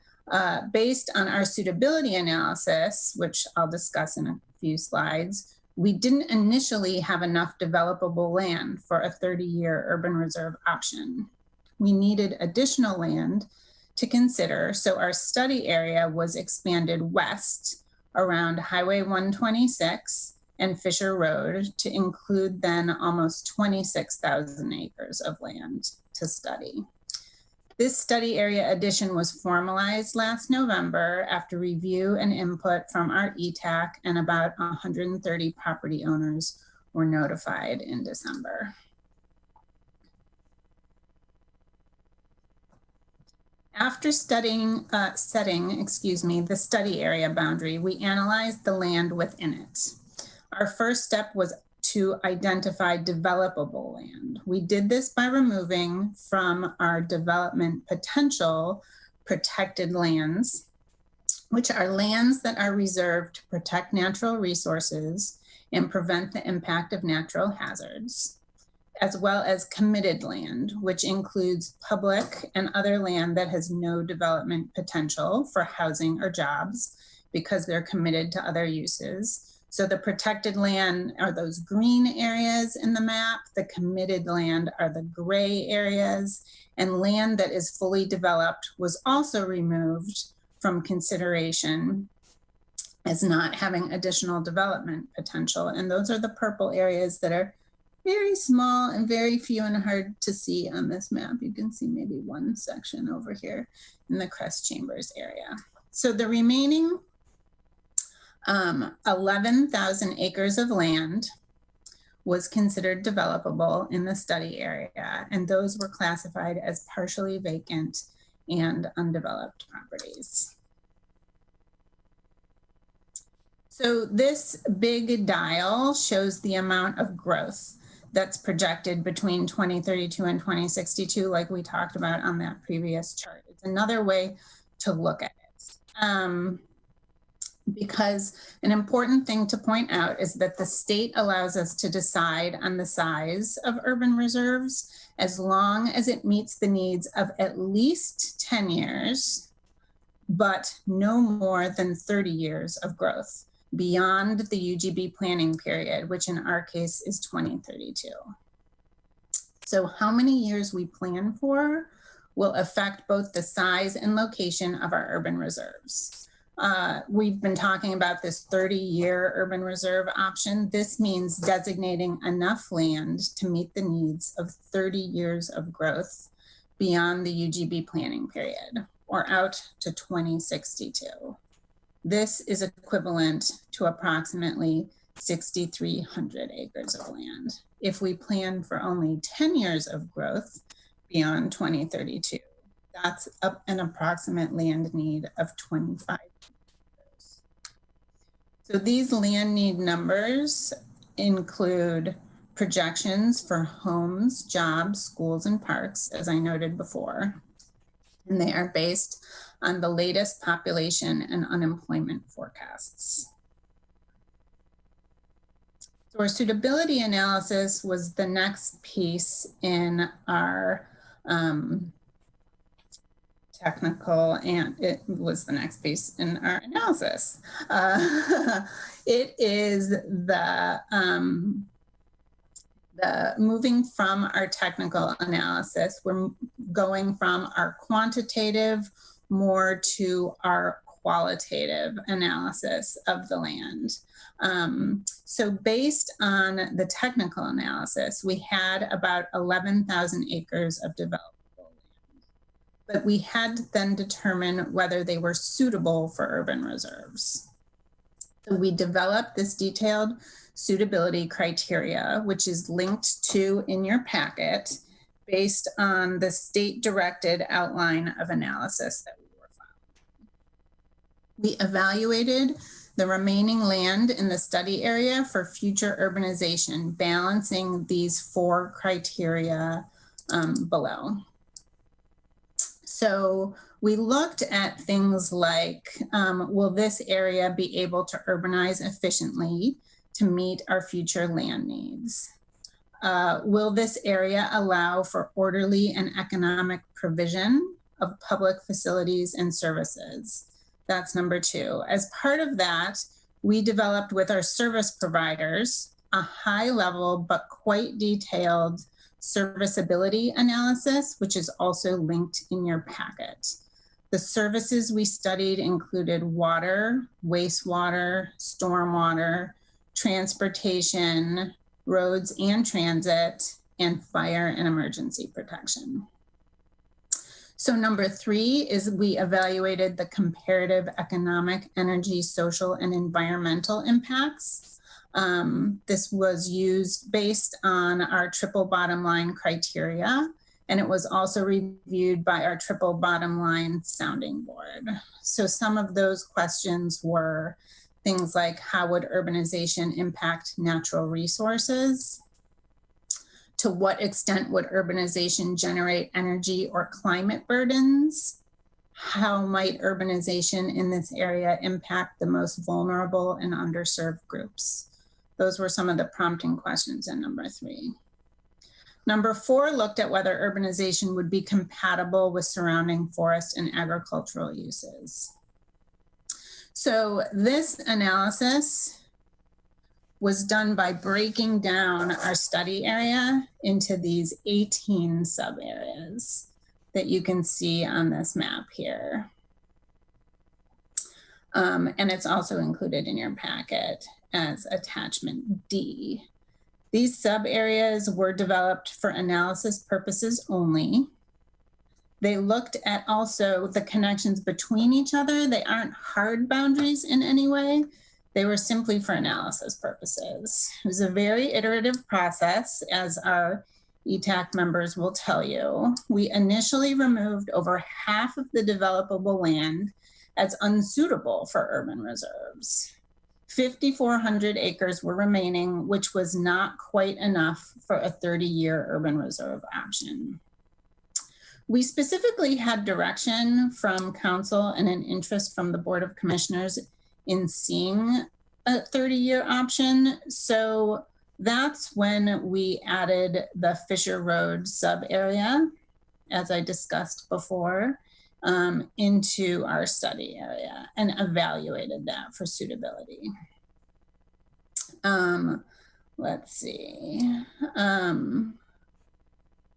Based on our suitability analysis, which I'll discuss in a few slides, we didn't initially have enough developable land for a 30-year urban reserve option. We needed additional land to consider, so our study area was expanded west around Highway 126 and Fisher Road to include then almost 26,000 acres of land to study. This study area addition was formalized last November after review and input from our ETAC, and about 130 property owners were notified in December. After setting the study area boundary, we analyzed the land within it. Our first step was to identify developable land. We did this by removing from our development potential protected lands, which are lands that are reserved to protect natural resources and prevent the impact of natural hazards, as well as committed land, which includes public and other land that has no development potential for housing or jobs because they're committed to other uses. So the protected land are those green areas in the map. The committed land are the gray areas, and land that is fully developed was also removed from consideration as not having additional development potential. And those are the purple areas that are very small and very few and hard to see on this map. You can see maybe one section over here in the Crest Chambers area. So the remaining 11,000 acres of land was considered developable in the study area, and those were classified as partially vacant and undeveloped properties. So this big dial shows the amount of growth that's projected between 2032 and 2062, like we talked about on that previous chart. It's another way to look at it. Because an important thing to point out is that the state allows us to decide on the size of urban reserves as long as it meets the needs of at least 10 years, but no more than 30 years of growth beyond the UGB planning period, which in our case is 2032. So how many years we plan for will affect both the size and location of our urban reserves. We've been talking about this 30-year urban reserve option. This means designating enough land to meet the needs of 30 years of growth beyond the UGB planning period, or out to 2062. This is equivalent to approximately 6,300 acres of land. If we plan for only 10 years of growth beyond 2032, that's an approximate land need of 25 acres. So these land need numbers include projections for homes, jobs, schools, and parks, as I noted before, and they are based on the latest population and unemployment forecasts. So our suitability analysis was the next piece in our technical, and it was the next piece in our analysis. It is the moving from our technical analysis, we're going from our quantitative more to our qualitative analysis of the land. So based on the technical analysis, we had about 11,000 acres of developable land, but we had to then determine whether they were suitable for urban reserves. So we developed this detailed suitability criteria, which is linked to in your packet, based on the state-directed outline of analysis that we were following. We evaluated the remaining land in the study area for future urbanization, balancing these 4 criteria below. So we looked at things like, will this area be able to urbanize efficiently to meet our future land needs? Will this area allow for orderly and economic provision of public facilities and services? That's number 2. As part of that, we developed with our service providers a high level but quite detailed serviceability analysis, which is also linked in your packet. The services we studied included water, wastewater, stormwater, transportation, roads and transit, and fire and emergency protection. So number 3 is we evaluated the comparative economic, energy, social, and environmental impacts. This was used based on our triple bottom line criteria, and it was also reviewed by our triple bottom line sounding board. So some of those questions were things like, how would urbanization impact natural resources? To what extent would urbanization generate energy or climate burdens? How might urbanization in this area impact the most vulnerable and underserved groups? Those were some of the prompting questions in number 3. Number 4 looked at whether urbanization would be compatible with surrounding forest and agricultural uses. So this analysis was done by breaking down our study area into these 18 sub-areas that you can see on this map here. And it's also included in your packet as attachment D. These sub-areas were developed for analysis purposes only. They looked at also the connections between each other. They aren't hard boundaries in any way. They were simply for analysis purposes. It was a very iterative process, as our ETAC members will tell you. We initially removed over half of the developable land as unsuitable for urban reserves. 5,400 acres were remaining, which was not quite enough for a 30-year urban reserve option. We specifically had direction from council and an interest from the Board of Commissioners in seeing a 30-year option. So that's when we added the Fisher Road sub-area, as I discussed before, into our study area and evaluated that for suitability. Let's see.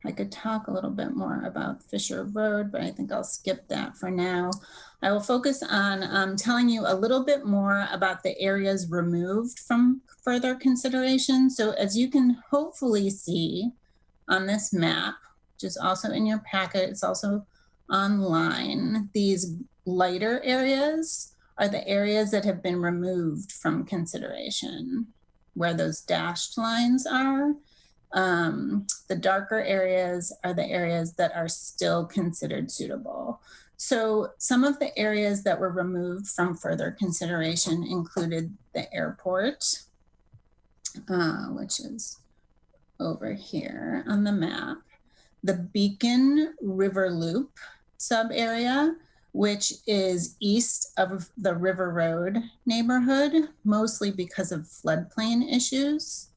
I could talk a little bit more about Fisher Road, but I think I'll skip that for now. I will focus on telling you a little bit more about the areas removed from further consideration. So as you can hopefully see on this map, which is also in your packet, it's also online, these lighter areas are the areas that have been removed from consideration, where those dashed lines are. The darker areas are the areas that are still considered suitable. So some of the areas that were removed from further consideration included the airport, which is over here on the map, the Beacon River Loop sub-area, which is east of the River Road neighborhood, mostly because of floodplain issues.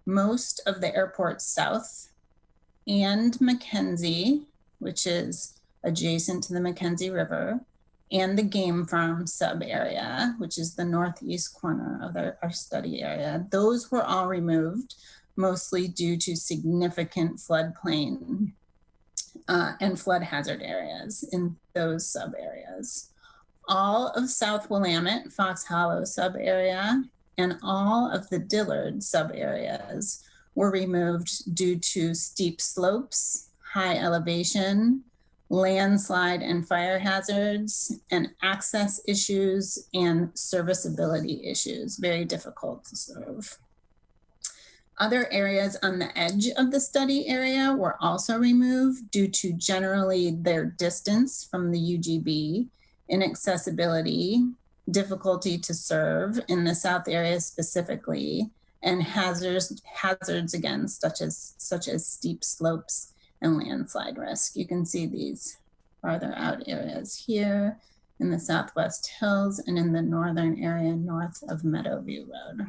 Most of the airport south and Mackenzie, which is adjacent to the Mackenzie River, and the game farm sub area, which is the northeast corner of our study area. Those were all removed, mostly due to significant floodplain and flood hazard areas in those sub areas. All of South Willamette, Fox Hollow sub area, and all of the Dillard sub-areas were removed due to steep slopes, high elevation, landslide and fire hazards, and access issues and serviceability issues, very difficult to serve. Other areas on the edge of the study area were also removed due to generally their distance from the UGB, inaccessibility, difficulty to serve in the south area specifically, and hazards again, such as steep slopes and landslide risk. You can see these farther out areas here in the Southwest Hills and in the northern area north of Meadowview Road.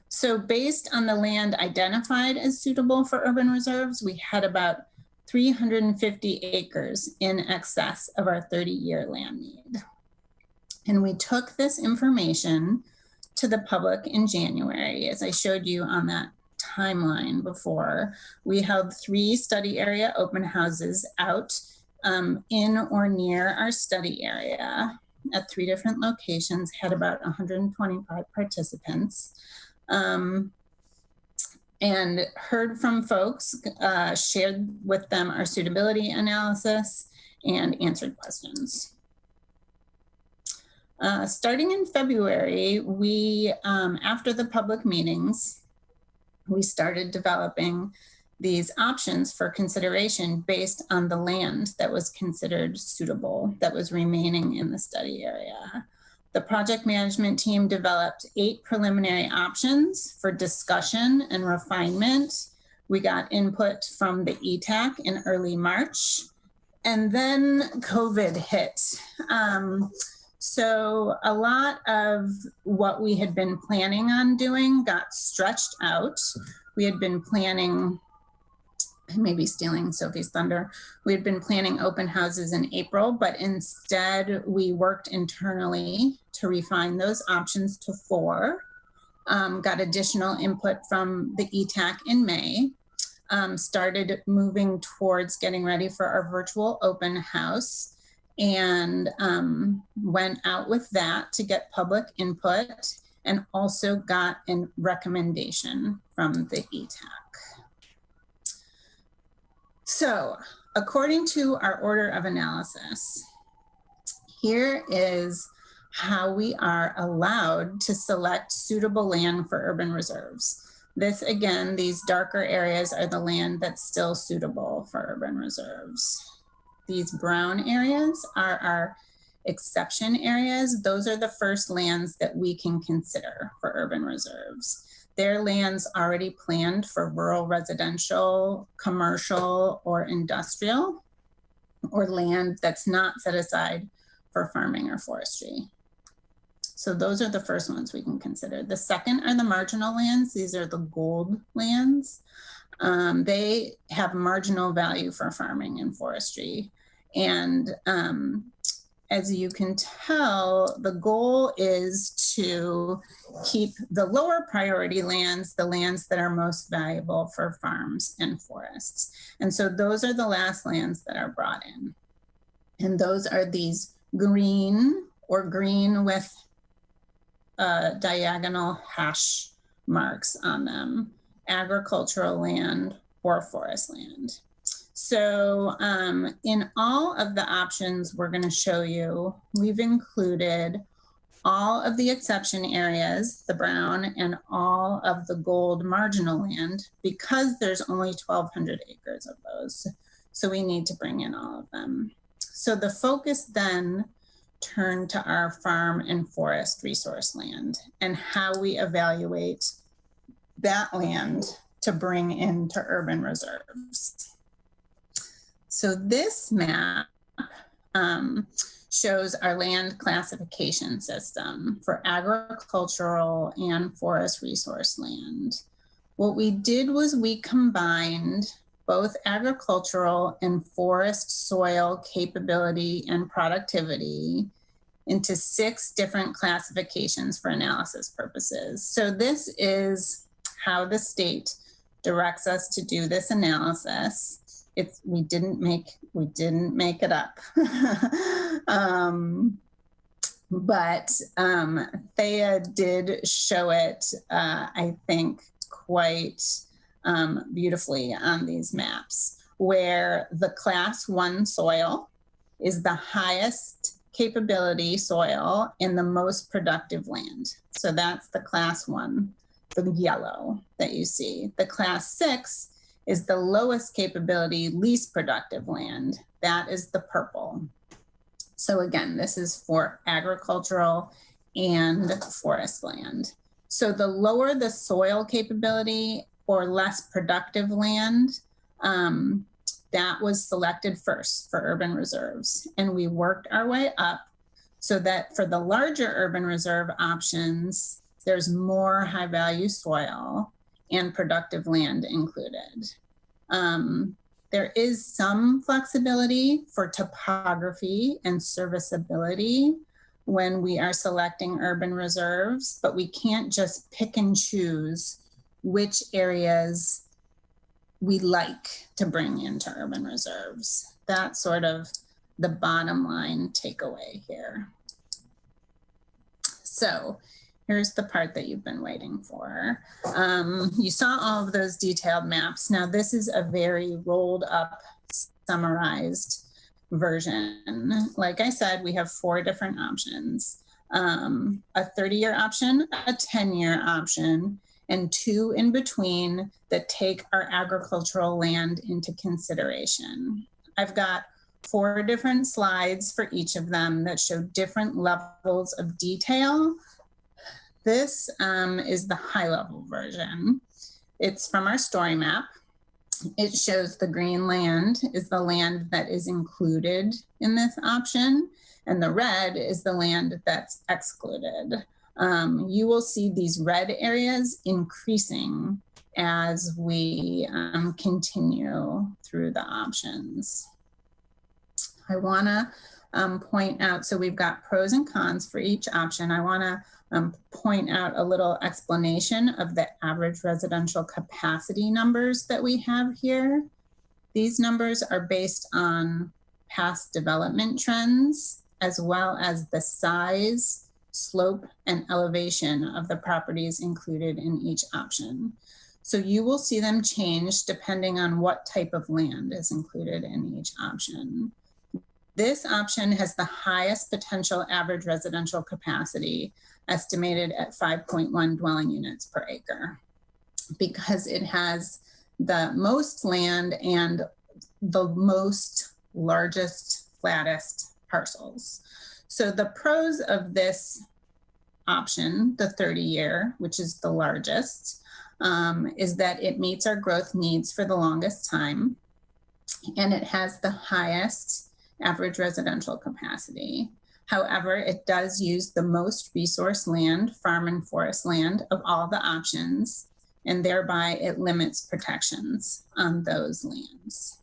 So based on the land identified as suitable for urban reserves, we had about 350 acres in excess of our 30-year land need. And we took this information to the public in January. As I showed you on that timeline before, we held 3 study area open houses out in or near our study area at 3 different locations, had about 125 participants, and heard from folks, shared with them our suitability analysis, and answered questions. Starting in February, we, after the public meetings, we started developing these options for consideration based on the land that was considered suitable, that was remaining in the study area. The project management team developed 8 preliminary options for discussion and refinement. We got input from the ETAC in early March, and then COVID hit. So a lot of what we had been planning on doing got stretched out. we had been planning, maybe stealing Sophie's thunder, we had been planning open houses in April, but instead we worked internally to refine those options to 4, got additional input from the ETAC in May, started moving towards getting ready for our virtual open house, and went out with that to get public input, and also got a recommendation from the ETAC. So, according to our order of analysis, here is how we are allowed to select suitable land for urban reserves. This, again, these darker areas are the land that's still suitable for urban reserves. These brown areas are our exception areas. Those are the first lands that we can consider for urban reserves. They're lands already planned for rural residential, commercial, or industrial, or land that's not set aside for farming or forestry. So those are the first ones we can consider. The second are the marginal lands. These are the gold lands. They have marginal value for farming and forestry. And as you can tell, the goal is to keep the lower priority lands, the lands that are most valuable for farms and forests. And so those are the last lands that are brought in. And those are these green, or green with diagonal hash marks on them, agricultural land or forest land. So in all of the options we're going to show you, we've included all of the exception areas, the brown, and all of the gold marginal land, because there's only 1,200 acres of those. So we need to bring in all of them. So the focus then turned to our farm and forest resource land and how we evaluate that land to bring into urban reserves. So this map shows our land classification system for agricultural and forest resource land. What we did was we combined both agricultural and forest soil capability and productivity into 6 different classifications for analysis purposes. So this is how the state directs us to do this analysis. We didn't make it up. But Thea did show it, I think, quite beautifully on these maps, where the class 1 soil is the highest capability soil in the most productive land. So that's the class 1, the yellow that you see. The class 6 is the lowest capability, least productive land. That is the purple. So again, this is for agricultural and forest land. So the lower the soil capability or less productive land, that was selected first for urban reserves. And we worked our way up so that for the larger urban reserve options, there's more high value soil and productive land included. There is some flexibility for topography and serviceability when we are selecting urban reserves, but we can't just pick and choose which areas we like to bring into urban reserves. That's sort of the bottom line takeaway here. So here's the part that you've been waiting for. You saw all of those detailed maps. Now this is a very rolled up, summarized version. Like I said, we have 4 different options. A 30-year option, a 10-year option, and 2 in between that take our agricultural land into consideration. I've got 4 different slides for each of them that show different levels of detail. This is the high-level version. It's from our story map. It shows the green land is the land that is included in this option, and the red is the land that's excluded. You will see these red areas increasing as we continue through the options. I want to point out, so we've got pros and cons for each option. I want to point out a little explanation of the average residential capacity numbers that we have here. These numbers are based on past development trends, as well as the size, slope, and elevation of the properties included in each option. So you will see them change depending on what type of land is included in each option. This option has the highest potential average residential capacity, estimated at 5.1 dwelling units per acre, because it has the most land and the most largest, flattest parcels. So the pros of this option, the 30-year, which is the largest, is that it meets our growth needs for the longest time, and it has the highest average residential capacity. However, it does use the most resource land, farm and forest land, of all the options, and thereby it limits protections on those lands.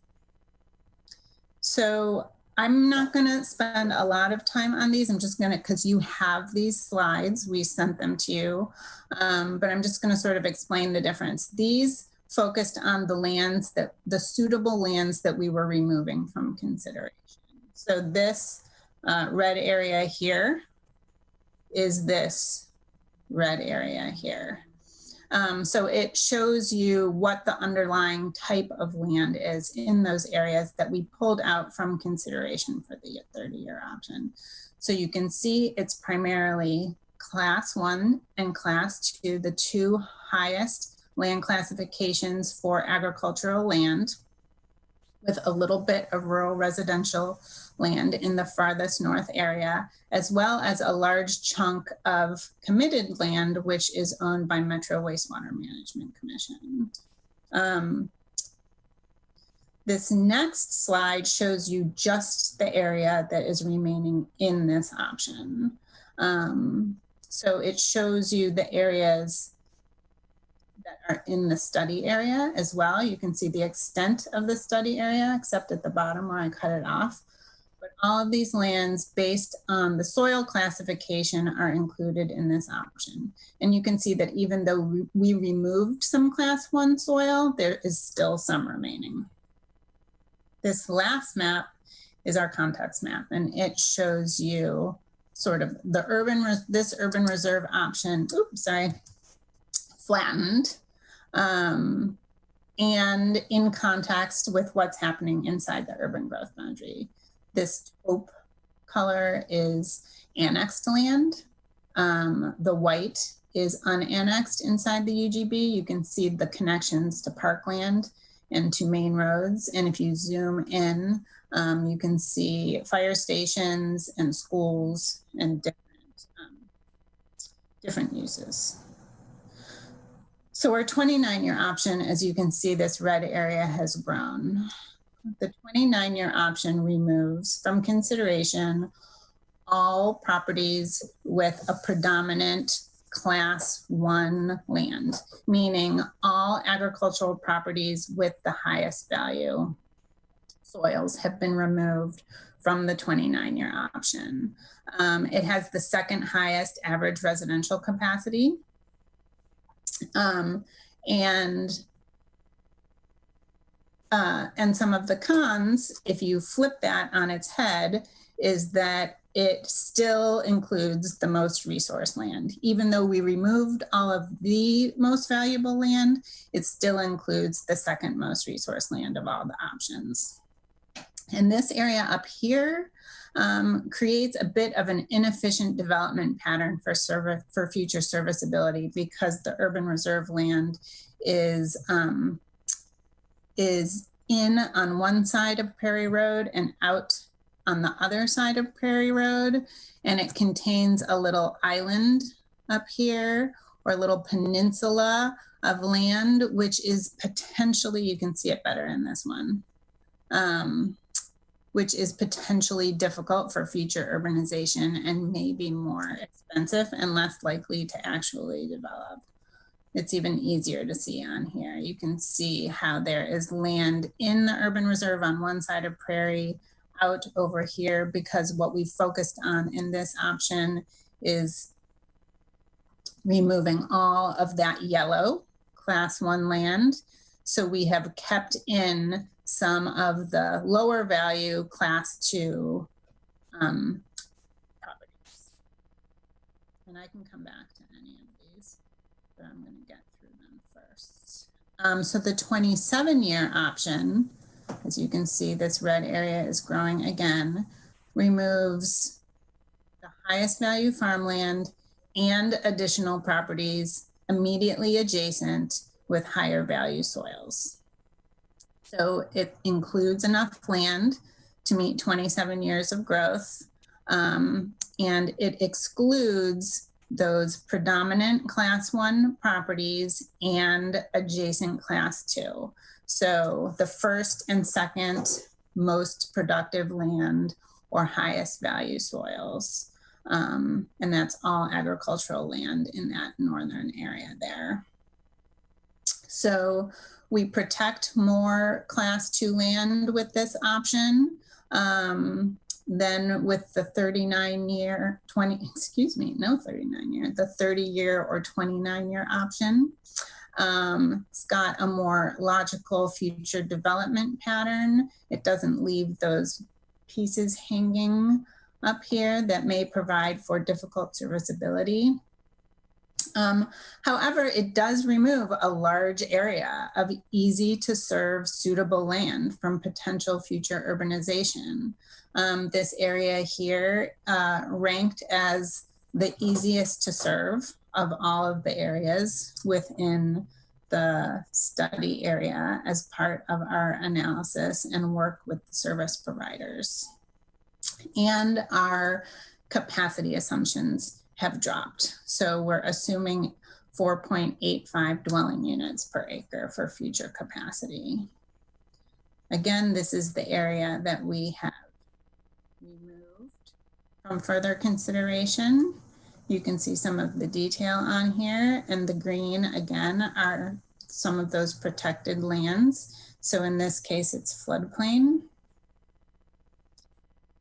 So I'm not going to spend a lot of time on these. I'm just going to, because you have these slides, we sent them to you, but I'm just going to sort of explain the difference. These focused on the lands that, the suitable lands that we were removing from consideration. So this red area here is this red area here. So it shows you what the underlying type of land is in those areas that we pulled out from consideration for the 30-year option. So you can see it's primarily class 1 and class 2, the two highest land classifications for agricultural land, with a little bit of rural residential land in the farthest north area, as well as a large chunk of committed land, which is owned by Metro Wastewater Management Commission. This next slide shows you just the area that is remaining in this option. So it shows you the areas that are in the study area as well. You can see the extent of the study area, except at the bottom where I cut it off. But all of these lands based on the soil classification are included in this option. And you can see that even though we removed some class 1 soil, there is still some remaining. This last map is our context map, and it shows you sort of the this urban reserve option, flattened, and in context with what's happening inside the urban growth boundary. This taupe color is annexed land. The white is unannexed inside the UGB. You can see the connections to parkland and to main roads. And if you zoom in, you can see fire stations and schools and different uses. So our 29-year option, as you can see, this red area has grown. The 29-year option removes from consideration all properties with a predominant class 1 land, meaning all agricultural properties with the highest value soils have been removed from the 29-year option. It has the second highest average residential capacity. And some of the cons, if you flip that on its head, is that it still includes the most resource land. Even though we removed all of the most valuable land, it still includes the second most resource land of all the options. And this area up here creates a bit of an inefficient development pattern for future serviceability, because the urban reserve land is in on one side of Prairie Road and out on the other side of Prairie Road. And it contains a little island up here, or a little peninsula of land, which is potentially, you can see it better in this one, which is potentially difficult for future urbanization and maybe more expensive and less likely to actually develop. it's even easier to see on here. You can see how there is land in the urban reserve on one side of Prairie, out over here, because what we focused on in this option is removing all of that yellow class 1 land. So we have kept in some of the lower value class 2 properties. And I can come back to any of these, but I'm going to get through them first. So the 27-year option, as you can see, this red area is growing again, removes the highest value farmland and additional properties immediately adjacent with higher value soils. So it includes enough land to meet 27 years of growth, and it excludes those predominant class 1 properties and adjacent class 2. So the first and second most productive land or highest value soils. And that's all agricultural land in that northern area there. So we protect more class 2 land with this option than with the 39-year, the 30-year or 29-year option. It's got a more logical future development pattern. It doesn't leave those pieces hanging up here that may provide for difficult serviceability. However, it does remove a large area of easy to serve suitable land from potential future urbanization. This area here ranked as the easiest to serve of all of the areas within the study area as part of our analysis and work with the service providers. And our capacity assumptions have dropped. So we're assuming 4.85 dwelling units per acre for future capacity. Again, this is the area that we have removed from further consideration. You can see some of the detail on here, and the green again are some of those protected lands. So in this case, it's floodplain.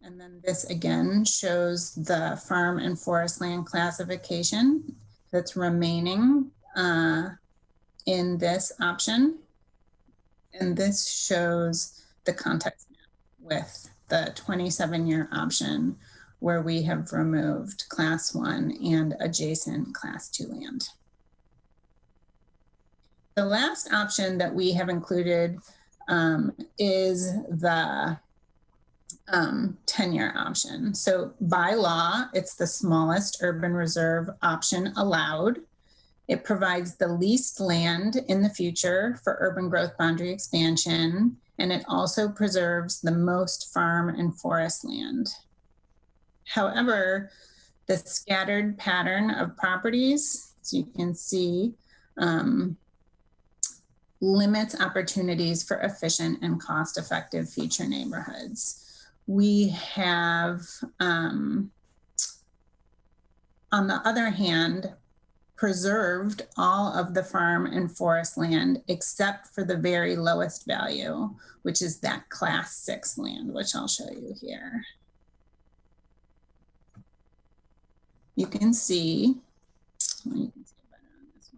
And then this again shows the farm and forest land classification that's remaining in this option. And this shows the context map with the 27-year option where we have removed class 1 and adjacent class 2 land. The last option that we have included is the 10-year option. So by law, it's the smallest urban reserve option allowed. It provides the least land in the future for urban growth boundary expansion, and it also preserves the most farm and forest land. However, the scattered pattern of properties, as you can see, limits opportunities for efficient and cost-effective future neighborhoods. We have, on the other hand, preserved all of the farm and forest land except for the very lowest value, which is that class 6 land, which I'll show you here. You can see, you can see it better on this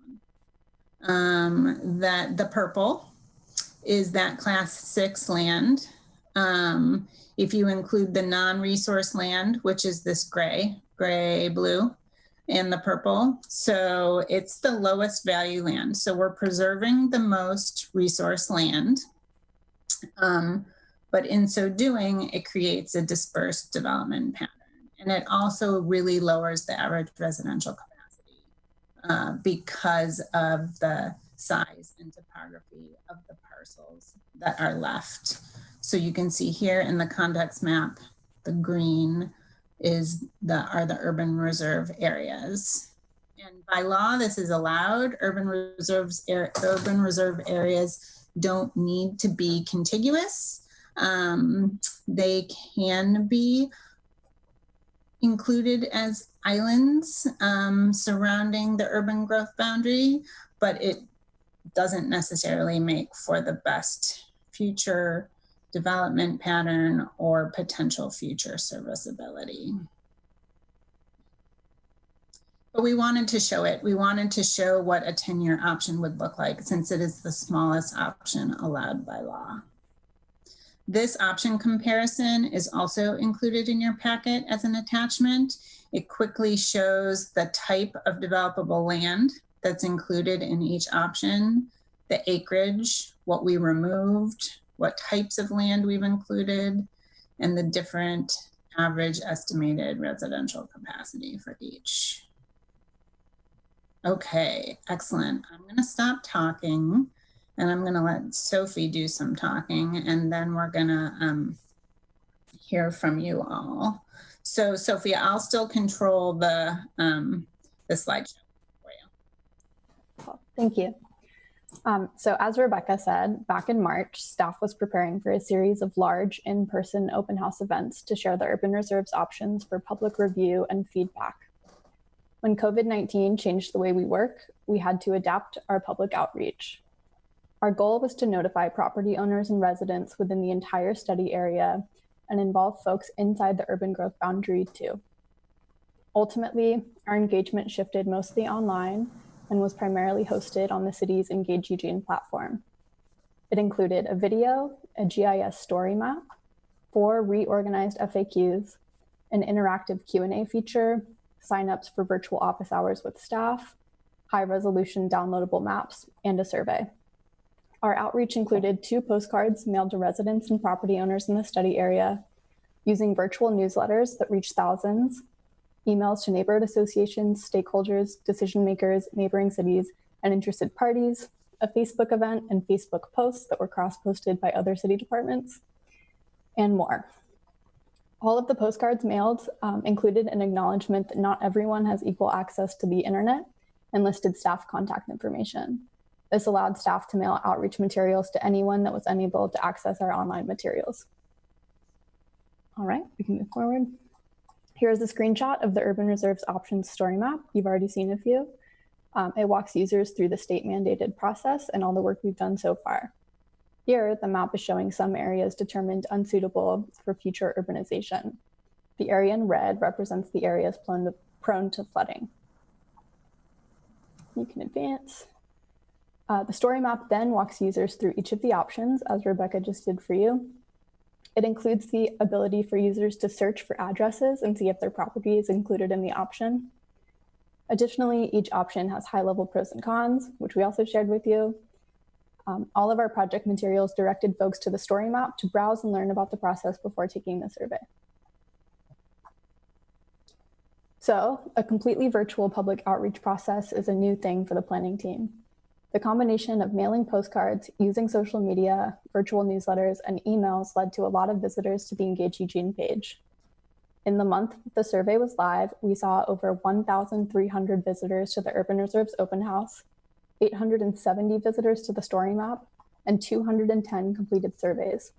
one, that the purple is that class 6 land. If you include the non-resource land, which is this gray, blue, and the purple, so it's the lowest value land. So we're preserving the most resource land, but in so doing, it creates a dispersed development pattern. And it also really lowers the average residential capacity because of the size and topography of the parcels that are left. So you can see here in the context map, the green are the urban reserve areas. And by law, this is allowed. Urban reserve areas don't need to be contiguous. They can be included as islands surrounding the urban growth boundary, but it doesn't necessarily make for the best future development pattern or potential future serviceability. But we wanted to show it. We wanted to show what a 10-year option would look like, since it is the smallest option allowed by law. This option comparison is also included in your packet as an attachment. It quickly shows the type of developable land that's included in each option, the acreage, what we removed, what types of land we've included, and the different average estimated residential capacity for each. Okay, excellent. I'm going to stop talking and I'm going to let Sophie do some talking, and then we're going to hear from you all. So Sophie, I'll still control the slideshow for you. Cool. Thank you. So as Rebecca said, back in March, staff was preparing for a series of large in-person open house events to share the Urban Reserve's options for public review and feedback. When COVID-19 changed the way we work, we had to adapt our public outreach. Our goal was to notify property owners and residents within the entire study area and involve folks inside the urban growth boundary too. Ultimately, our engagement shifted mostly online and was primarily hosted on the city's Engage Eugene platform. It included a video, a GIS story map, 4 reorganized FAQs, an interactive Q&A feature, signups for virtual office hours with staff, high-resolution downloadable maps, and a survey. Our outreach included 2 postcards mailed to residents and property owners in the study area, using virtual newsletters that reached thousands, emails to neighborhood associations, stakeholders, decision makers, neighboring cities, and interested parties, a Facebook event and Facebook posts that were cross-posted by other city departments, and more. All of the postcards mailed included an acknowledgement that not everyone has equal access to the internet and listed staff contact information. This allowed staff to mail outreach materials to anyone that was unable to access our online materials. All right, we can move forward. Here's a screenshot of the Urban Reserve's options story map. You've already seen a few. It walks users through the state mandated process and all the work we've done so far. Here, the map is showing some areas determined unsuitable for future urbanization. The area in red represents the areas prone to flooding. You can advance. The story map then walks users through each of the options, as Rebecca just did for you. It includes the ability for users to search for addresses and see if their property is included in the option. Additionally, each option has high-level pros and cons, which we also shared with you. All of our project materials directed folks to the story map to browse and learn about the process before taking the survey. So, a completely virtual public outreach process is a new thing for the planning team. The combination of mailing postcards, using social media, virtual newsletters, and emails led to a lot of visitors to the Engage Eugene page. In the month the survey was live, we saw over 1,300 visitors to the Urban Reserve's open house, 870 visitors to the story map, and 210 completed surveys.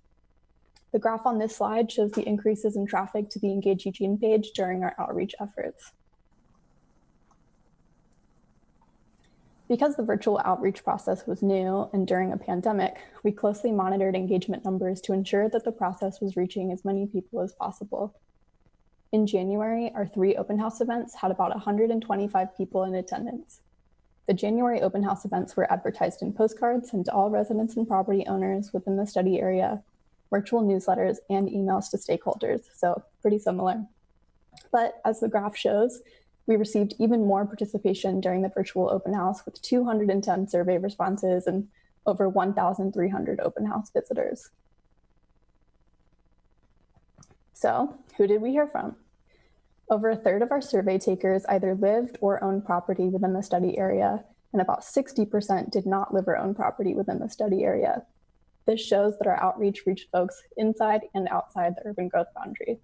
The graph on this slide shows the increases in traffic to the Engage Eugene page during our outreach efforts. Because the virtual outreach process was new and during a pandemic, we closely monitored engagement numbers to ensure that the process was reaching as many people as possible. In January, our 3 open house events had about 125 people in attendance. The January open house events were advertised in postcards sent to all residents and property owners within the study area, virtual newsletters, and emails to stakeholders, so pretty similar. But as the graph shows, we received even more participation during the virtual open house with 210 survey responses and over 1,300 open house visitors. So, who did we hear from? Over a third of our survey takers either lived or owned property within the study area, and about 60% did not live or own property within the study area. This shows that our outreach reached folks inside and outside the urban growth boundary.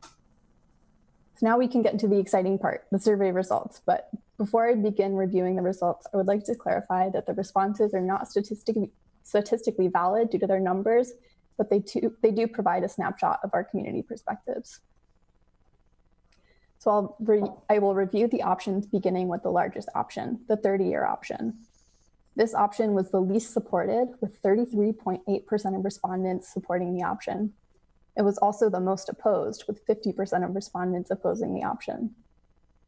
So now we can get into the exciting part, the survey results. But before I begin reviewing the results, I would like to clarify that the responses are not statistically valid due to their numbers, but they do provide a snapshot of our community perspectives. So So I will review the options beginning with the largest option, the 30-year option. This option was the least supported, with 33.8% of respondents supporting the option. It was also the most opposed, with 50% of respondents opposing the option.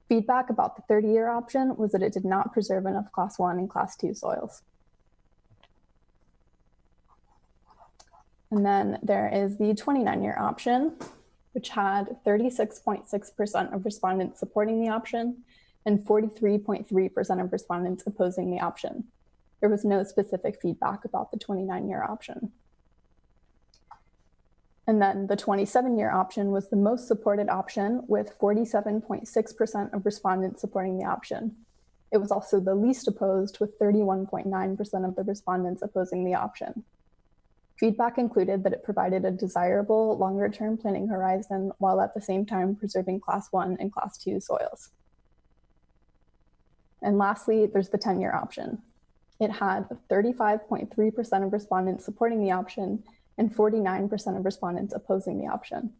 Feedback about the 30-year option was that it did not preserve enough Class 1 and Class 2 soils. And then there is the 29-year option, which had 36.6% of respondents supporting the option and 43.3% of respondents opposing the option. There was no specific feedback about the 29-year option. And then the 27-year option was the most supported option, with 47.6% of respondents supporting the option. It was also the least opposed, with 31.9% of the respondents opposing the option. Feedback included that it provided a desirable longer-term planning horizon while at the same time preserving Class 1 and Class 2 soils. And lastly, there's the 10-year option. It had 35.3% of respondents supporting the option and 49% of respondents opposing the option.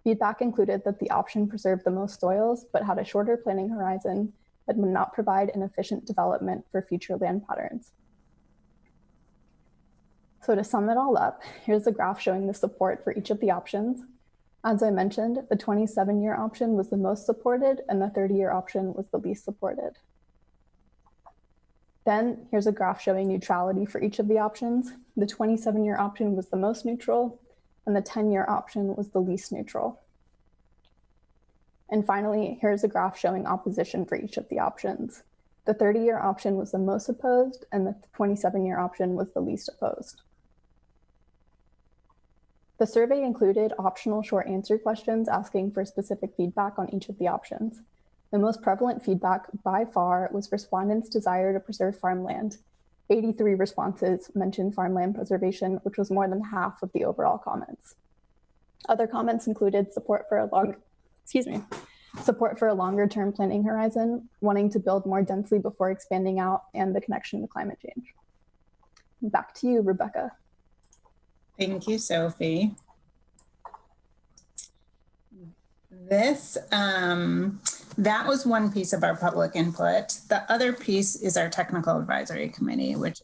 Feedback included that the option preserved the most soils, but had a shorter planning horizon that would not provide an efficient development for future land patterns. So to sum it all up, here's a graph showing the support for each of the options. As I mentioned, the 27-year option was the most supported and the 30-year option was the least supported. Then here's a graph showing neutrality for each of the options. The 27-year option was the most neutral and the 10-year option was the least neutral. And finally, here's a graph showing opposition for each of the options. The 30-year option was the most opposed and the 27-year option was the least opposed. The survey included optional short answer questions asking for specific feedback on each of the options. The most prevalent feedback by far was respondents' desire to preserve farmland. 83 responses mentioned farmland preservation, which was more than half of the overall comments. Other comments included support for a longer-term planning horizon, wanting to build more densely before expanding out, and the connection to climate change. Back to you, Rebecca. Thank you, Sophie. That was one piece of our public input. The other piece is our technical advisory committee, which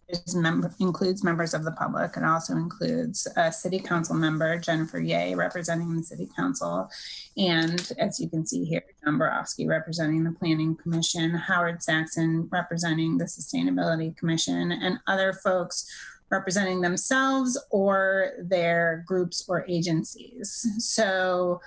includes members of the public and also includes a city council member, Jennifer Ye, representing the city council. And as you can see here, John Borofsky representing the Planning Commission, Howard Saxon representing the Sustainability Commission, and other folks representing themselves or their groups or agencies. So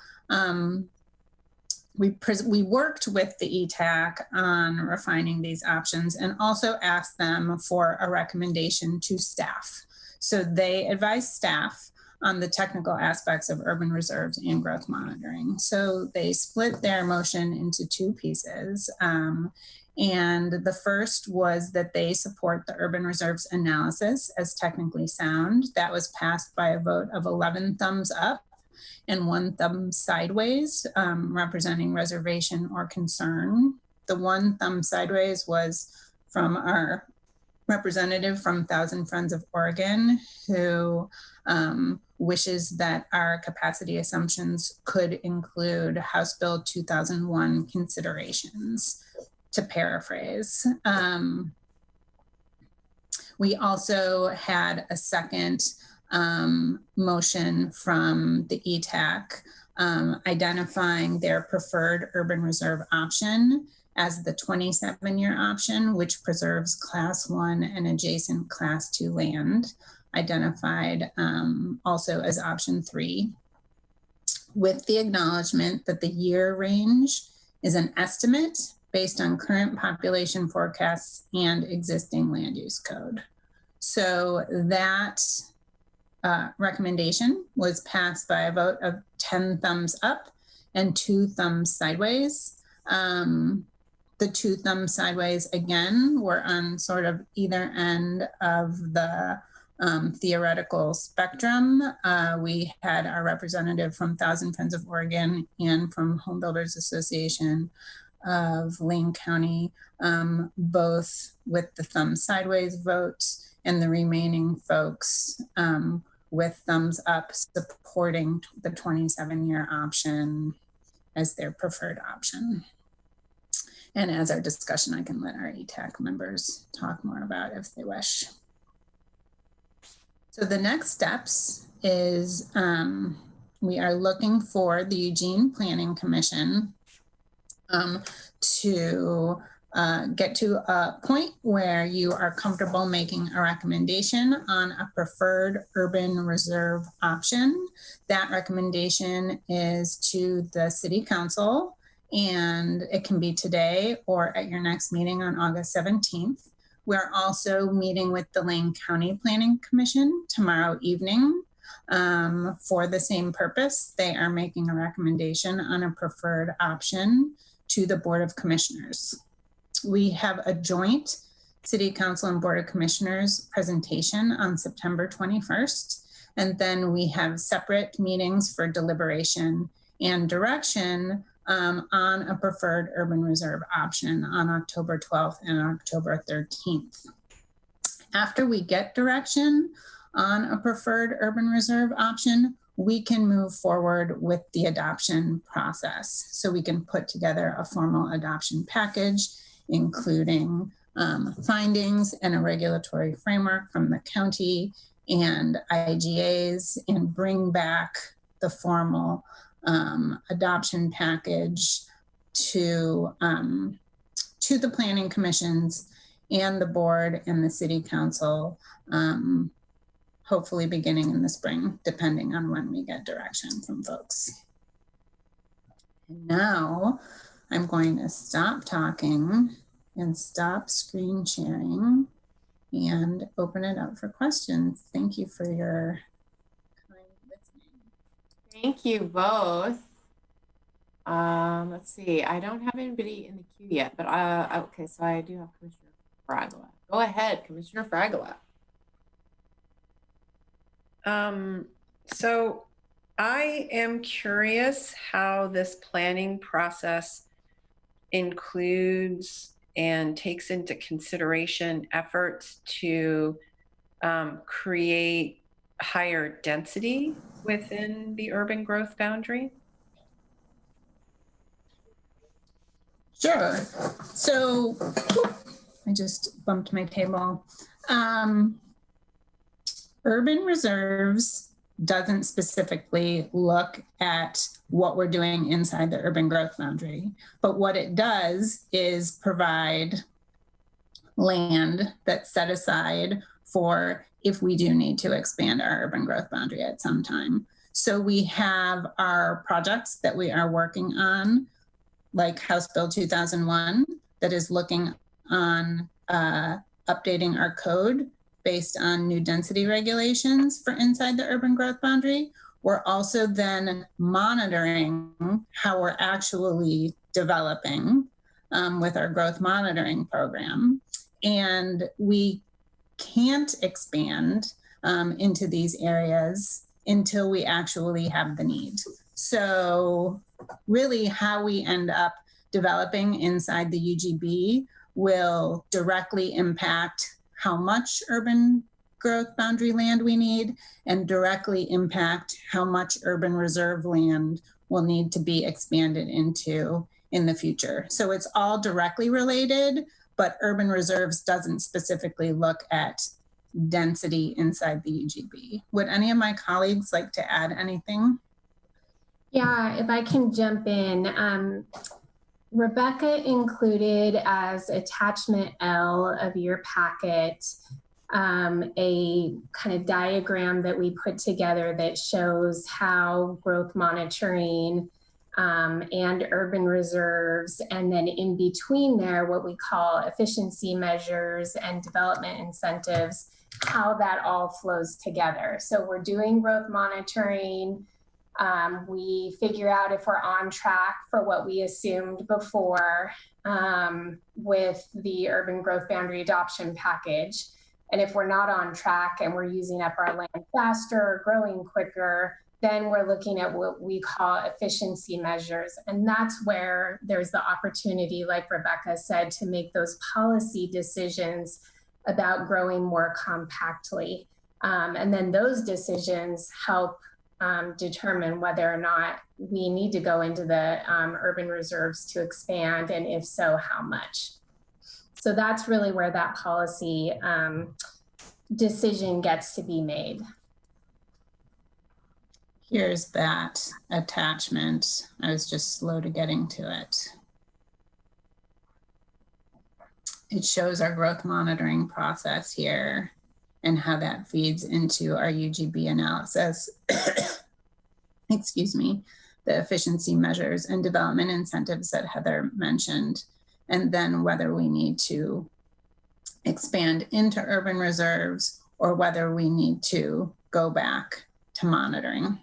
we worked with the ETAC on refining these options and also asked them for a recommendation to staff. So they advised staff on the technical aspects of urban reserves and growth monitoring. So they split their motion into two pieces. And the first was that they support the urban reserves analysis as technically sound. That was passed by a vote of 11 thumbs up and 1 thumb sideways, representing reservation or concern. The 1 thumb sideways was from our representative from Thousand Friends of Oregon, who wishes that our capacity assumptions could include House Bill 2001 considerations, to paraphrase. We also had a second motion from the ETAC identifying their preferred urban reserve option as the 27-year option, which preserves Class 1 and adjacent Class 2 land, identified also as option 3, with the acknowledgement that the year range is an estimate based on current population forecasts and existing land use code. So that recommendation was passed by a vote of 10 thumbs up and 2 thumbs sideways. The 2 thumbs sideways, again, were on sort of either end of the theoretical spectrum. We had our representative from Thousand Friends of Oregon and from Home Builders Association of Lane County, both with the thumb sideways votes, and the remaining folks with thumbs up supporting the 27-year option as their preferred option. And as our discussion, I can let our ETAC members talk more about if they wish. So the next steps is we are looking for the Eugene Planning Commission to get to a point where you are comfortable making a recommendation on a preferred urban reserve option. That recommendation is to the City Council, and it can be today or at your next meeting on August 17th. We're also meeting with the Lane County Planning Commission tomorrow evening for the same purpose. They are making a recommendation on a preferred option to the Board of Commissioners. We have a joint City Council and Board of Commissioners presentation on September 21st. And then we have separate meetings for deliberation and direction on a preferred urban reserve option on October 12th and October 13th. After we get direction on a preferred urban reserve option, we can move forward with the adoption process. So we can put together a formal adoption package, including findings and a regulatory framework from the county and IGAs, and bring back the formal adoption package to the planning commissions and the board and the City Council, hopefully beginning in the spring, depending on when we get direction from folks. And now I'm going to stop talking and stop screen sharing and open it up for questions. Thank you for your kind listening. Thank you both. Let's see, I don't have anybody in the queue yet, but okay, so I do have Commissioner Fragola. Go ahead, Commissioner Fragola. So I am curious how this planning process includes and takes into consideration efforts to create higher density within the urban growth boundary. Sure. So I just bumped my table. Urban reserves doesn't specifically look at what we're doing inside the urban growth boundary, but what it does is provide land that's set aside for if we do need to expand our urban growth boundary at some time. So we have our projects that we are working on, like House Bill 2001, that is looking on updating our code based on new density regulations for inside the urban growth boundary. We're also then monitoring how we're actually developing with our growth monitoring program. And we can't expand into these areas until we actually have the need. So really how we end up developing inside the UGB will directly impact how much urban growth boundary land we need and directly impact how much urban reserve land will need to be expanded into in the future. So it's all directly related, but urban reserves doesn't specifically look at density inside the UGB. Would any of my colleagues like to add anything? Yeah, if I can jump in. Rebecca included as attachment L of your packet a kind of diagram that we put together that shows how growth monitoring and urban reserves, and then in between there, what we call efficiency measures and development incentives, how that all flows together. So we're doing growth monitoring. We figure out if we're on track for what we assumed before with the urban growth boundary adoption package. And if we're not on track and we're using up our land faster or growing quicker, then we're looking at what we call efficiency measures. And that's where there's the opportunity, like Rebecca said, to make those policy decisions about growing more compactly. And then those decisions help determine whether or not we need to go into the urban reserves to expand, and if so, how much. So that's really where that policy decision gets to be made. Here's that attachment. I was just slow to getting to it. It shows our growth monitoring process here and how that feeds into our UGB analysis. Excuse me, the efficiency measures and development incentives that Heather mentioned, and then whether we need to expand into urban reserves or whether we need to go back to monitoring.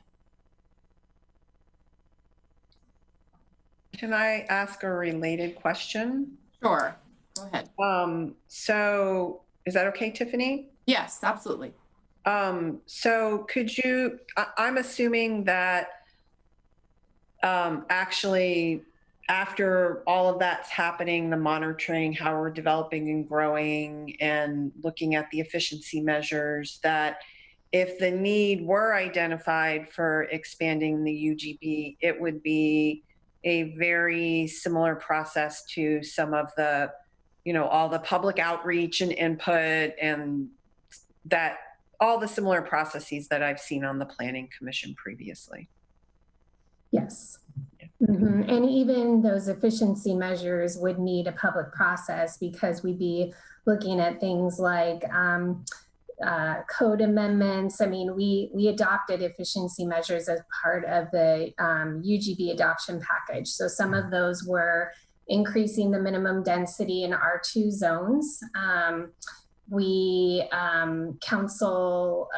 Can I ask a related question? Sure, go ahead. So is that okay, Tiffany? Yes, absolutely. So could you, I'm assuming that actually after all of that's happening, the monitoring, how we're developing and growing and looking at the efficiency measures, that if the need were identified for expanding the UGB, it would be a very similar process to some of the, you know, all the public outreach and input and that all the similar processes that I've seen on the Planning Commission previously. Yes. Mm-hmm. And even those efficiency measures would need a public process, because we'd be looking at things like code amendments. I mean, we adopted efficiency measures as part of the UGB adoption package. So some of those were increasing the minimum density in R2 zones. Council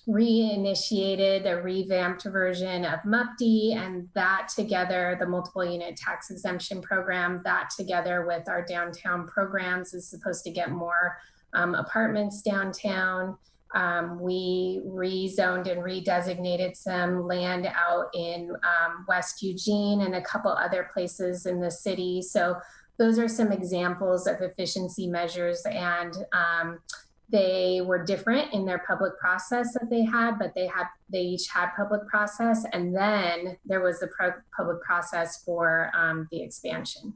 reinitiated a revamped version of MUPD, and that together, the multiple unit tax exemption program, that together with our downtown programs is supposed to get more apartments downtown. We rezoned and redesignated some land out in West Eugene and a couple other places in the city. So those are some examples of efficiency measures, and they were different in their public process that they had, but they each had public process, and then there was the public process for the expansion.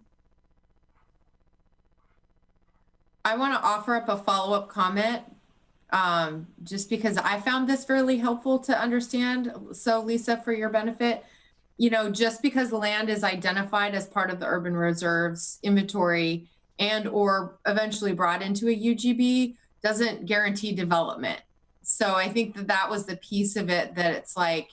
I want to offer up a follow-up comment, just because I found this fairly helpful to understand. So Lisa, for your benefit, you know, just because land is identified as part of the urban reserves inventory and or eventually brought into a UGB doesn't guarantee development. So I think that that was the piece of it, that it's like,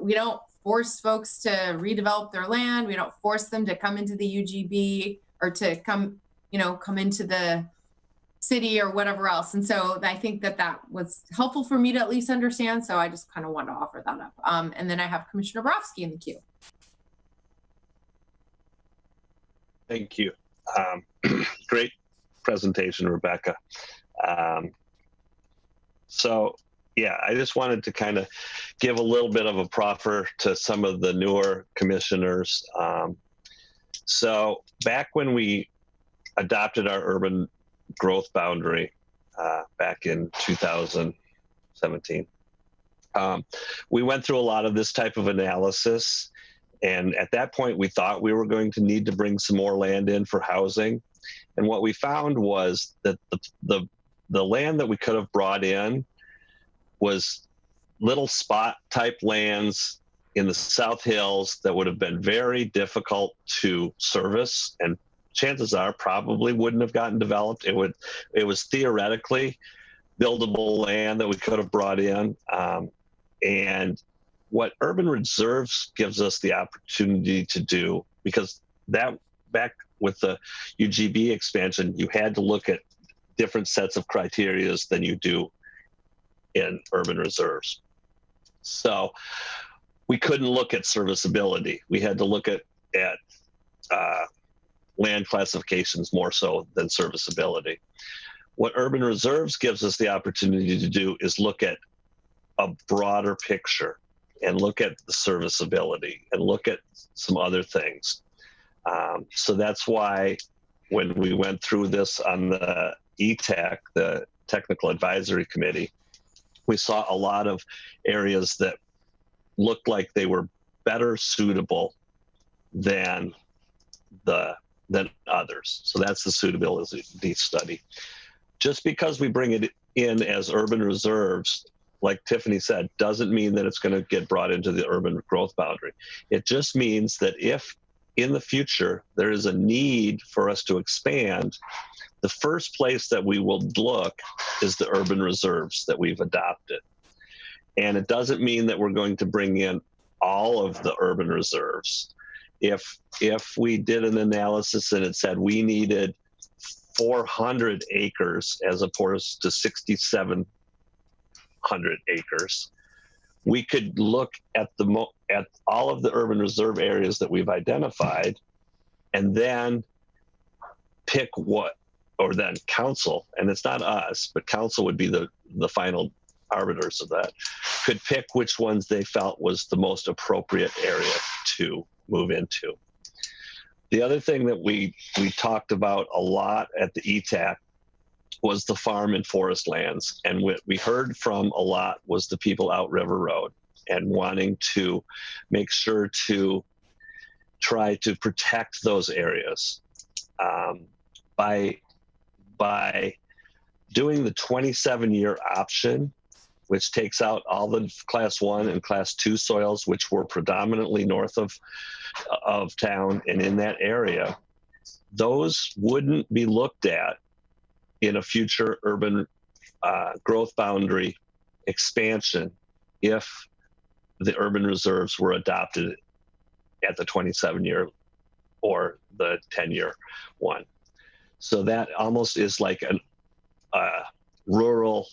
we don't force folks to redevelop their land. We don't force them to come into the UGB or to come into the city or whatever else. And so I think that that was helpful for me to at least understand. So I just kind of wanted to offer that up. And then I have Commissioner Borofsky in the queue. Thank you. Great presentation, Rebecca. So yeah, I just wanted to kind of give a little bit of a proffer to some of the newer commissioners. So back when we adopted our urban growth boundary back in 2017, we went through a lot of this type of analysis. And at that point, we thought we were going to need to bring some more land in for housing. And what we found was that the land that we could have brought in was little spot type lands in the South Hills that would have been very difficult to service, and chances are probably wouldn't have gotten developed. It was theoretically buildable land that we could have brought in. And what urban reserves gives us the opportunity to do, because that back with the UGB expansion, you had to look at different sets of criteria than you do in urban reserves. So we couldn't look at serviceability. We had to look at land classifications more so than serviceability. What urban reserves gives us the opportunity to do is look at a broader picture and look at the serviceability and look at some other things. So that's why when we went through this on the ETAC, the Technical Advisory Committee, we saw a lot of areas that looked like they were better suitable than others. So that's the suitability study. Just because we bring it in as urban reserves, like Tiffany said, doesn't mean that it's going to get brought into the urban growth boundary. It just means that if in the future there is a need for us to expand, the first place that we will look is the urban reserves that we've adopted. And it doesn't mean that we're going to bring in all of the urban reserves. If we did an analysis and it said we needed 400 acres as opposed to 6,700 acres, we could look at all of the urban reserve areas that we've identified, and then pick or then council, and it's not us, but council would be the final arbiters of that, could pick which ones they felt was the most appropriate area to move into. The other thing that we talked about a lot at the ETAC was the farm and forest lands. And what we heard from a lot was the people out River Road and wanting to make sure to try to protect those areas. By doing the 27-year option, which takes out all the class 1 and class 2 soils, which were predominantly north of town and in that area, those wouldn't be looked at in a future urban growth boundary expansion if the urban reserves were adopted at the 27-year or the 10-year one. So that almost is like a rural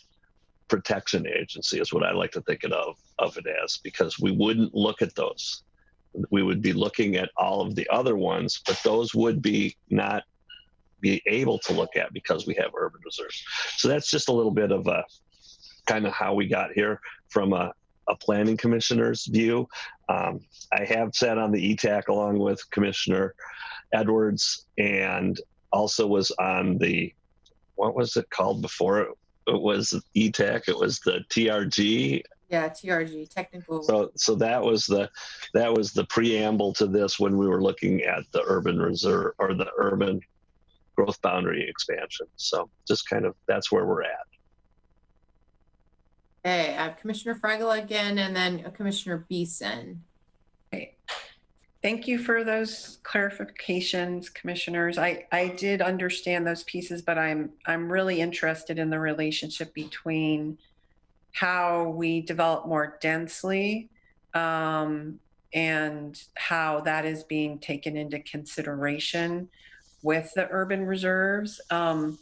protection agency is what I like to think of it as, because we wouldn't look at those. We would be looking at all of the other ones, but those would not be able to look at because we have urban reserves. So that's just a little bit of a kind of how we got here from a planning commissioner's view. I have sat on the ETAC along with Commissioner Edwards, and also was on the, what was it called before it was ETAC? It was the TRG. Yeah, TRG, technical. So that was the preamble to this when we were looking at the urban reserve or the urban growth boundary expansion. So just kind of, that's where we're at. Okay, I have Commissioner Fragala again, and then Commissioner Beeson. Okay. Thank you for those clarifications, commissioners. I did understand those pieces, but I'm really interested in the relationship between how we develop more densely and how that is being taken into consideration with the urban reserves. But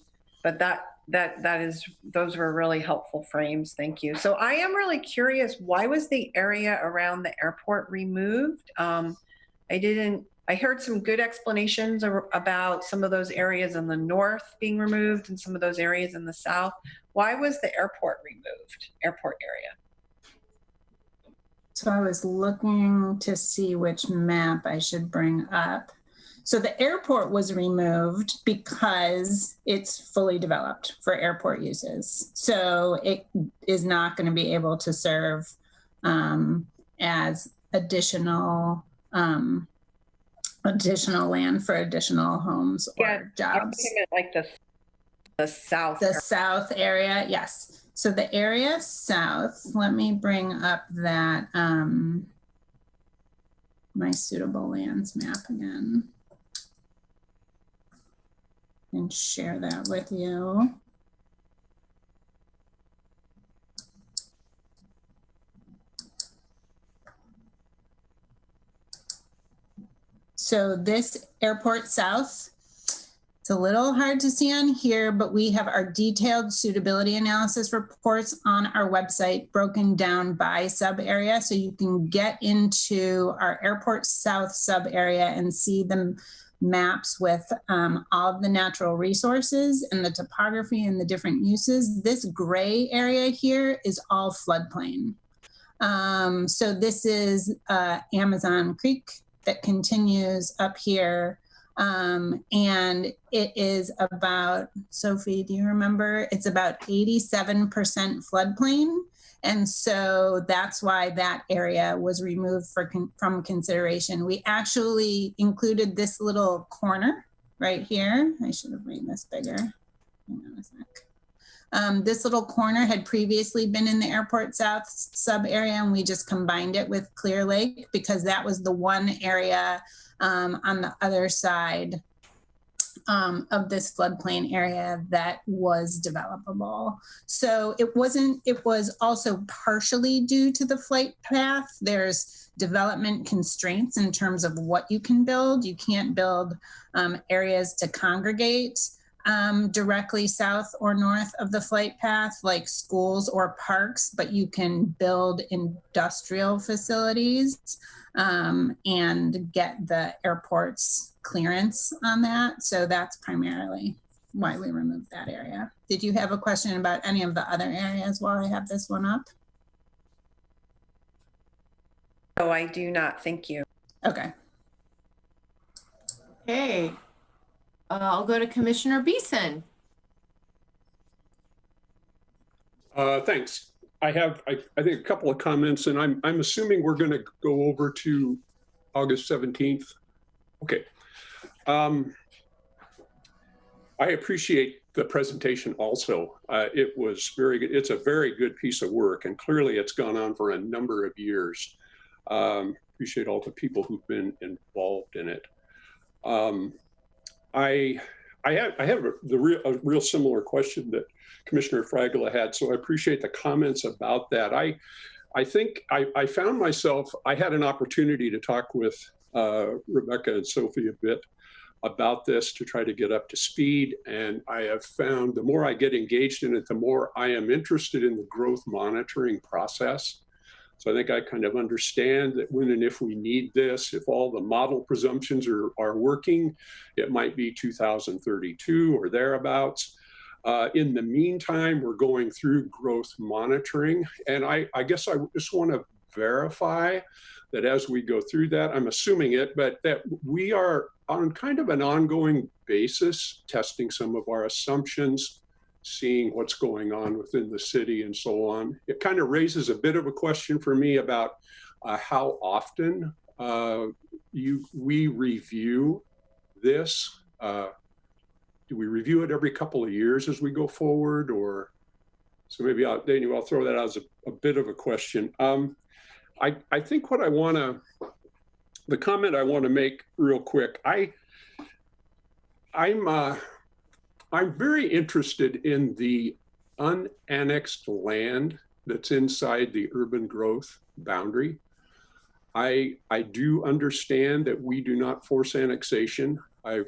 those were really helpful frames. Thank you. So I am really curious, why was the area around the airport removed? I heard some good explanations about some of those areas in the north being removed and some of those areas in the south. Why was the airport removed, airport area? So I was looking to see which map I should bring up. So the airport was removed because it's fully developed for airport uses. So it is not going to be able to serve as additional land for additional homes or jobs. Like the south. The south area, yes. So the area south, let me bring up that my suitable lands map again and share that with you. So this airport south, it's a little hard to see on here, but we have our detailed suitability analysis reports on our website broken down by sub area. So you can get into our airport south sub area and see the maps with all of the natural resources and the topography and the different uses. This gray area here is all floodplain. So this is Amazon Creek that continues up here. And it is about, Sophie, do you remember? It's about 87% floodplain. And so that's why that area was removed from consideration. We actually included this little corner right here. I should have made this bigger. Hang on a sec. This little corner had previously been in the Airport South sub area, and we just combined it with Clear Lake because that was the one area on the other side of this floodplain area that was developable. So it was also partially due to the flight path. There's development constraints in terms of what you can build. You can't build areas to congregate directly south or north of the flight path, like schools or parks, but you can build industrial facilities and get the airport's clearance on that. So that's primarily why we removed that area. Did you have a question about any of the other areas while I have this one up? No, I do not. Thank you. Okay. Okay. I'll go to Commissioner Beeson. Thanks. I think a couple of comments, and I'm assuming we're going to go over to August 17th. Okay. I appreciate the presentation also. It was very good. It's a very good piece of work, and clearly it's gone on for a number of years. Appreciate all the people who've been involved in it. I have a real similar question that Commissioner Fragola had, so I appreciate the comments about that. I think I found myself, I had an opportunity to talk with Rebecca and Sophie a bit about this to try to get up to speed, and I have found the more I get engaged in it, the more I am interested in the growth monitoring process. So I think I kind of understand that when and if we need this, if all the model presumptions are working, it might be 2032 or thereabouts. In the meantime, we're going through growth monitoring. And I guess I just want to verify that as we go through that, I'm assuming it, but that we are on kind of an ongoing basis, testing some of our assumptions, seeing what's going on within the city and so on. It kind of raises a bit of a question for me about how often we review this. Do we review it every couple of years as we go forward, or so maybe I'll throw that out as a bit of a question. I think what the comment I want to make real quick, I'm very interested in the unannexed land that's inside the urban growth boundary. I do understand that we do not force annexation. I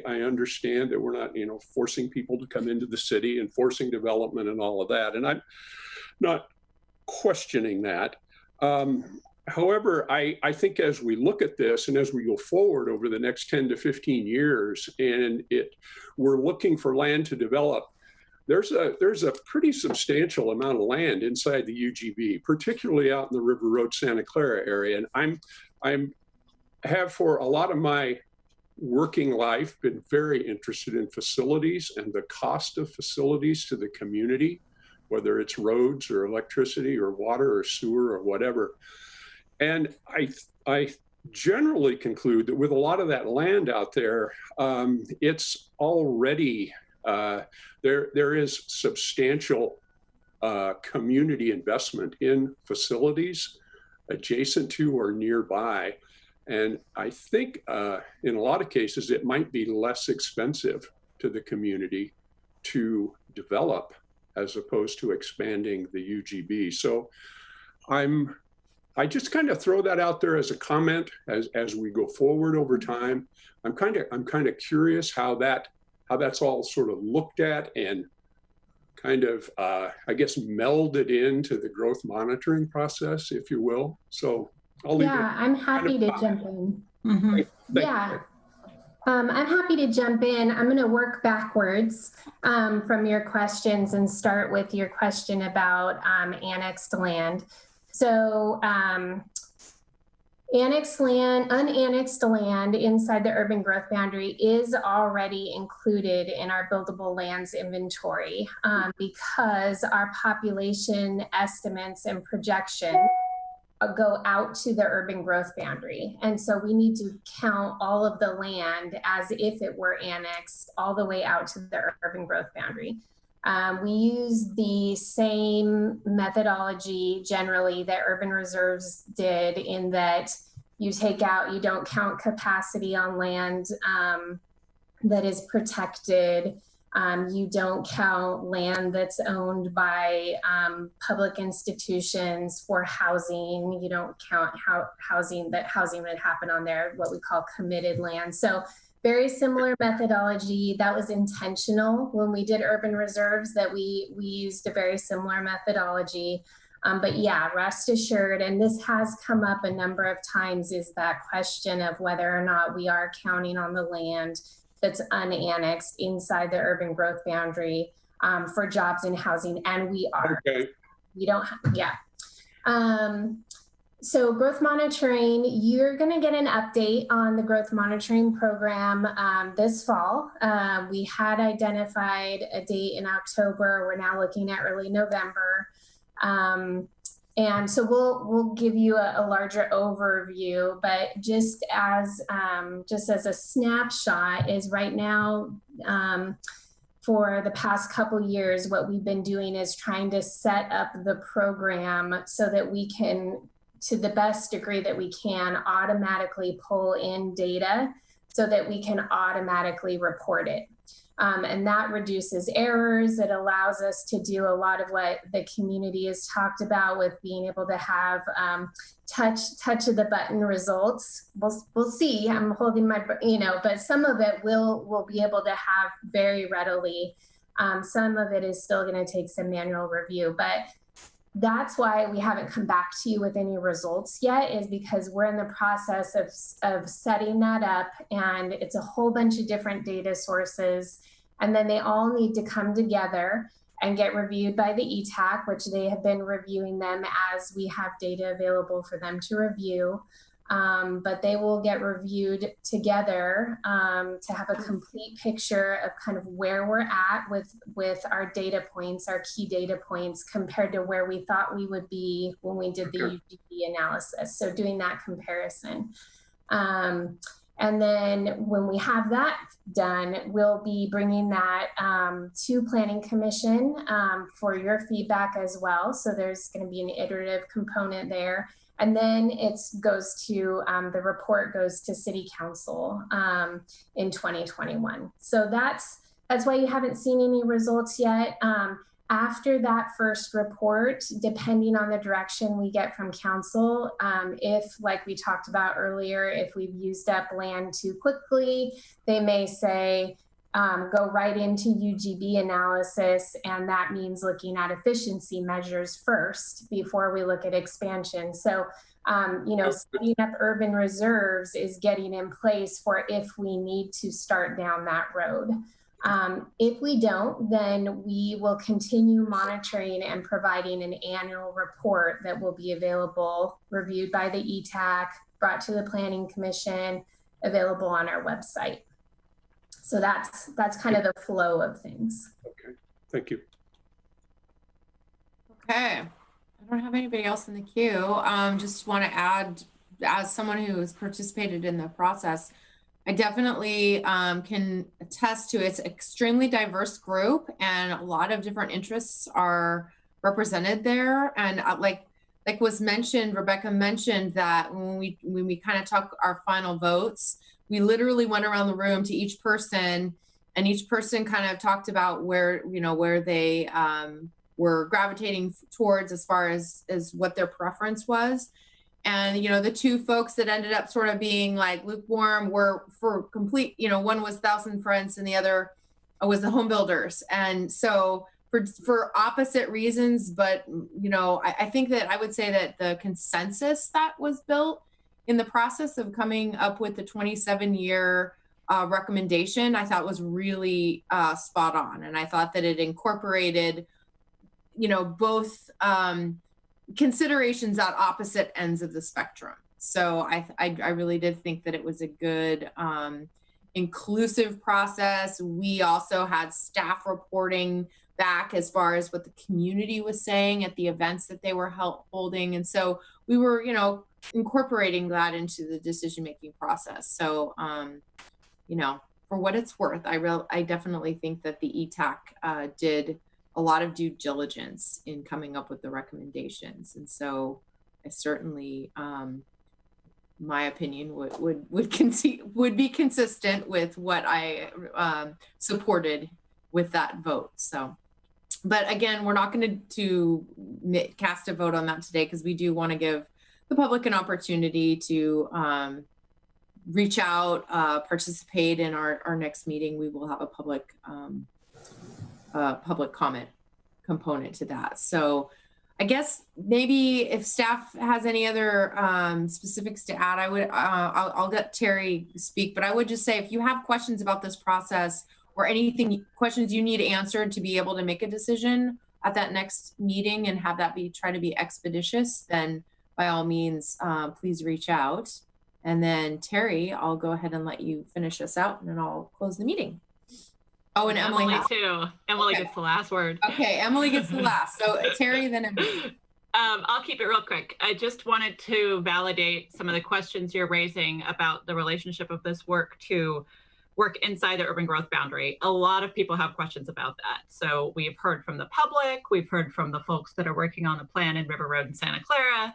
understand that we're not, forcing people to come into the city and forcing development and all of that. And I'm not questioning that. However, I think as we look at this and as we go forward over the next 10 to 15 years, and we're looking for land to develop, there's a pretty substantial amount of land inside the UGB, particularly out in the River Road, Santa Clara area. And I have for a lot of my working life been very interested in facilities and the cost of facilities to the community, whether it's roads or electricity or water or sewer or whatever. And I generally conclude that with a lot of that land out there, it's already, there is substantial community investment in facilities adjacent to or nearby. And I think in a lot of cases, it might be less expensive to the community to develop as opposed to expanding the UGB. So I just kind of throw that out there as a comment as we go forward over time. I'm kind of curious how that's all sort of looked at and kind of I guess melded into the growth monitoring process, if you will. So I'll leave it. Yeah, I'm happy to jump in. Mm-hmm. Yeah. I'm happy to jump in. I'm going to work backwards from your questions and start with your question about annexed land. So Annexed land, unannexed land inside the urban growth boundary is already included in our buildable lands inventory because our population estimates and projections go out to the urban growth boundary. And so we need to count all of the land as if it were annexed all the way out to the urban growth boundary. We use the same methodology generally that urban reserves did, in that you don't count capacity on land that is protected. You don't count land that's owned by public institutions for housing. You don't count housing would happen on there, what we call committed land. So very similar methodology. That was intentional when we did urban reserves, that we used a very similar methodology. But yeah, rest assured, and this has come up a number of times, is that question of whether or not we are counting on the land that's unannexed inside the urban growth boundary for jobs and housing, and we are. Okay. We don't, yeah. So growth monitoring, you're gonna get an update on the growth monitoring program this fall. We had identified a date in October. We're now looking at early November. And so we'll give you a larger overview, but just as a snapshot is right now, for the past couple years, what we've been doing is trying to set up the program so that we can, to the best degree that we can, automatically pull in data so that we can automatically report it. And that reduces errors. It allows us to do a lot of what the community has talked about with being able to have touch of the button results. We'll see. I'm holding my, but some of it we'll be able to have very readily. Some of it is still going to take some manual review, but that's why we haven't come back to you with any results yet, is because we're in the process of setting that up, and it's a whole bunch of different data sources, and then they all need to come together and get reviewed by the ETAC, which they have been reviewing them as we have data available for them to review. But they will get reviewed together to have a complete picture of kind of where we're at with our data points, our key data points, compared to where we thought we would be when we did the UGB analysis. So doing that comparison. And then when we have that done, we'll be bringing that to Planning Commission for your feedback as well. So there's going to be an iterative component there. And then the report goes to City Council in 2021. So that's why you haven't seen any results yet. After that first report, depending on the direction we get from Council, if, like we talked about earlier, if we've used up land too quickly, they may say, go right into UGB analysis, and that means looking at efficiency measures first before we look at expansion. So, setting up urban reserves is getting in place for if we need to start down that road. If we don't, then we will continue monitoring and providing an annual report that will be available, reviewed by the ETAC, brought to the Planning Commission, available on our website. So that's kind of the flow of things. Okay, thank you. Okay, I don't have anybody else in the queue. Just want to add, as someone who has participated in the process, I definitely can attest to it's an extremely diverse group, and a lot of different interests are represented there. And like was mentioned, Rebecca mentioned that when we kind of took our final votes, we literally went around the room to each person, and each person kind of talked about where they were gravitating towards as far as what their preference was. And, the two folks that ended up sort of being like lukewarm were for complete, one was Thousand Friends and the other was the home builders. And so for opposite reasons, but, I think that I would say that the consensus that was built in the process of coming up with the 27-year recommendation, I thought was really spot on. And I thought that it incorporated, both considerations at opposite ends of the spectrum. So I really did think that it was a good inclusive process. We also had staff reporting back as far as what the community was saying at the events that they were holding. And so we were, you know, incorporating that into the decision-making process. So, you know, for what it's worth, I definitely think that the ETAC did a lot of due diligence in coming up with the recommendations. And so I certainly, my opinion would be consistent with what I supported with that vote. So, but again, we're not going to cast a vote on that today because we do want to give the public an opportunity to reach out, participate in our next meeting. We will have a public comment component to that. So I guess maybe if staff has any other specifics to add, I'll let Terry speak, but I would just say if you have questions about this process or questions you need answered to be able to make a decision at that next meeting and have that try to be expeditious, then by all means, please reach out. And then Terry, I'll go ahead and let you finish us out and then I'll close the meeting. Oh, and Emily too. Emily gets the last word. Okay, Emily gets the last. So Terry, then Emily. I'll keep it real quick. I just wanted to validate some of the questions you're raising about the relationship of this work to work inside the urban growth boundary. A lot of people have questions about that. So we've heard from the public, we've heard from the folks that are working on the plan in River Road and Santa Clara,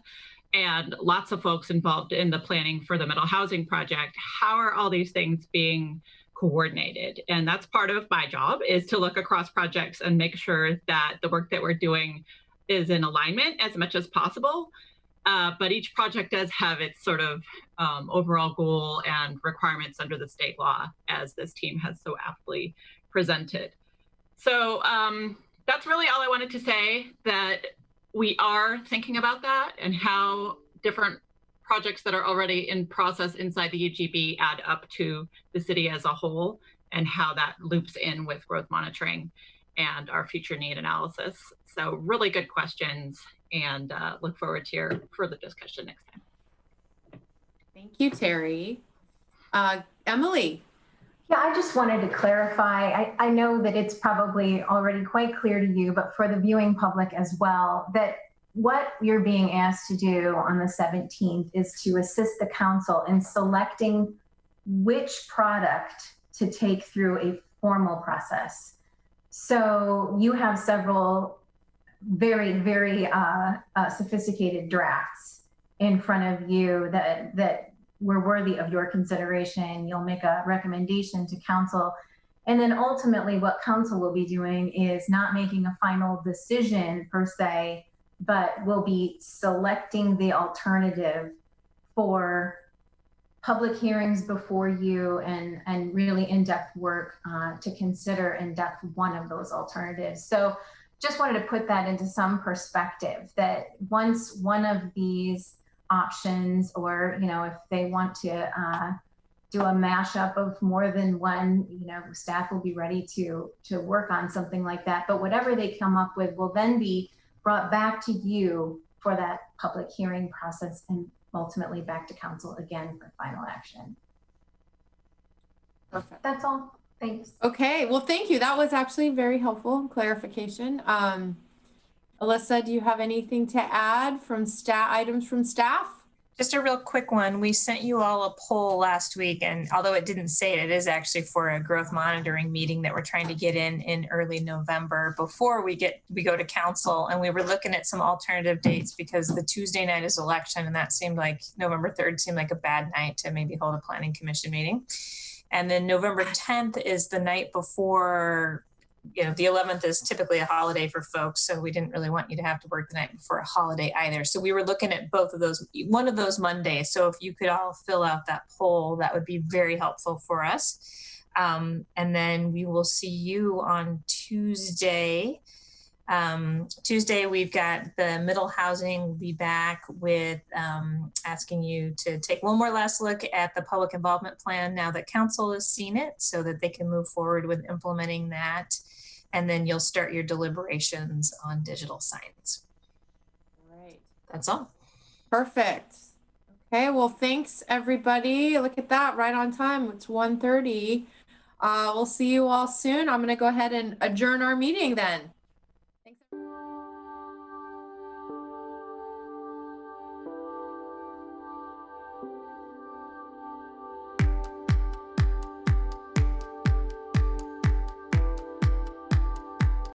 and lots of folks involved in the planning for the middle housing project. How are all these things being coordinated? And that's part of my job, is to look across projects and make sure that the work that we're doing is in alignment as much as possible. But each project does have its sort of overall goal and requirements under the state law, as this team has so aptly presented. So that's really all I wanted to say, that we are thinking about that and how different projects that are already in process inside the UGB add up to the city as a whole, and how that loops in with growth monitoring and our future need analysis. So really good questions, and look forward to your further discussion next time. Thank you, Terry. Emily. Yeah, I just wanted to clarify. I know that it's probably already quite clear to you, but for the viewing public as well, that what you're being asked to do on the 17th is to assist the council in selecting which product to take through a formal process. So you have several very, very sophisticated drafts in front of you that were worthy of your consideration. You'll make a recommendation to council. And then ultimately what council will be doing is not making a final decision per se, but will be selecting the alternative for public hearings before you and really in-depth work to consider in-depth one of those alternatives. So just wanted to put that into some perspective, that once one of these options, or if they want to do a mashup of more than one, staff will be ready to work on something like that. But whatever they come up with will then be brought back to you for that public hearing process, and ultimately back to council again for final action. Perfect. That's all. Thanks. Okay, well, thank you. That was actually very helpful clarification. Alyssa, do you have anything to add from items from staff? Just a real quick one. We sent you all a poll last week, and although it didn't say it, it is actually for a growth monitoring meeting that we're trying to get in early November before we go to council. And we were looking at some alternative dates because the Tuesday night is election, and that seemed like November 3rd seemed like a bad night to maybe hold a planning commission meeting. And then November 10th is the night before, the 11th is typically a holiday for folks. So we didn't really want you to have to work the night before a holiday either. So we were looking at both of those, one of those Mondays. So if you could all fill out that poll, that would be very helpful for us. And then we will see you on Tuesday. Tuesday, we've got the middle housing. We'll be back with asking you to take one more last look at the public involvement plan now that council has seen it, so that they can move forward with implementing that. And then you'll start your deliberations on digital signs. All right. That's all. Perfect. Okay, well, thanks everybody. Look at that, right on time. It's 1:30. We'll see you all soon. I'm going to go ahead and adjourn our meeting then.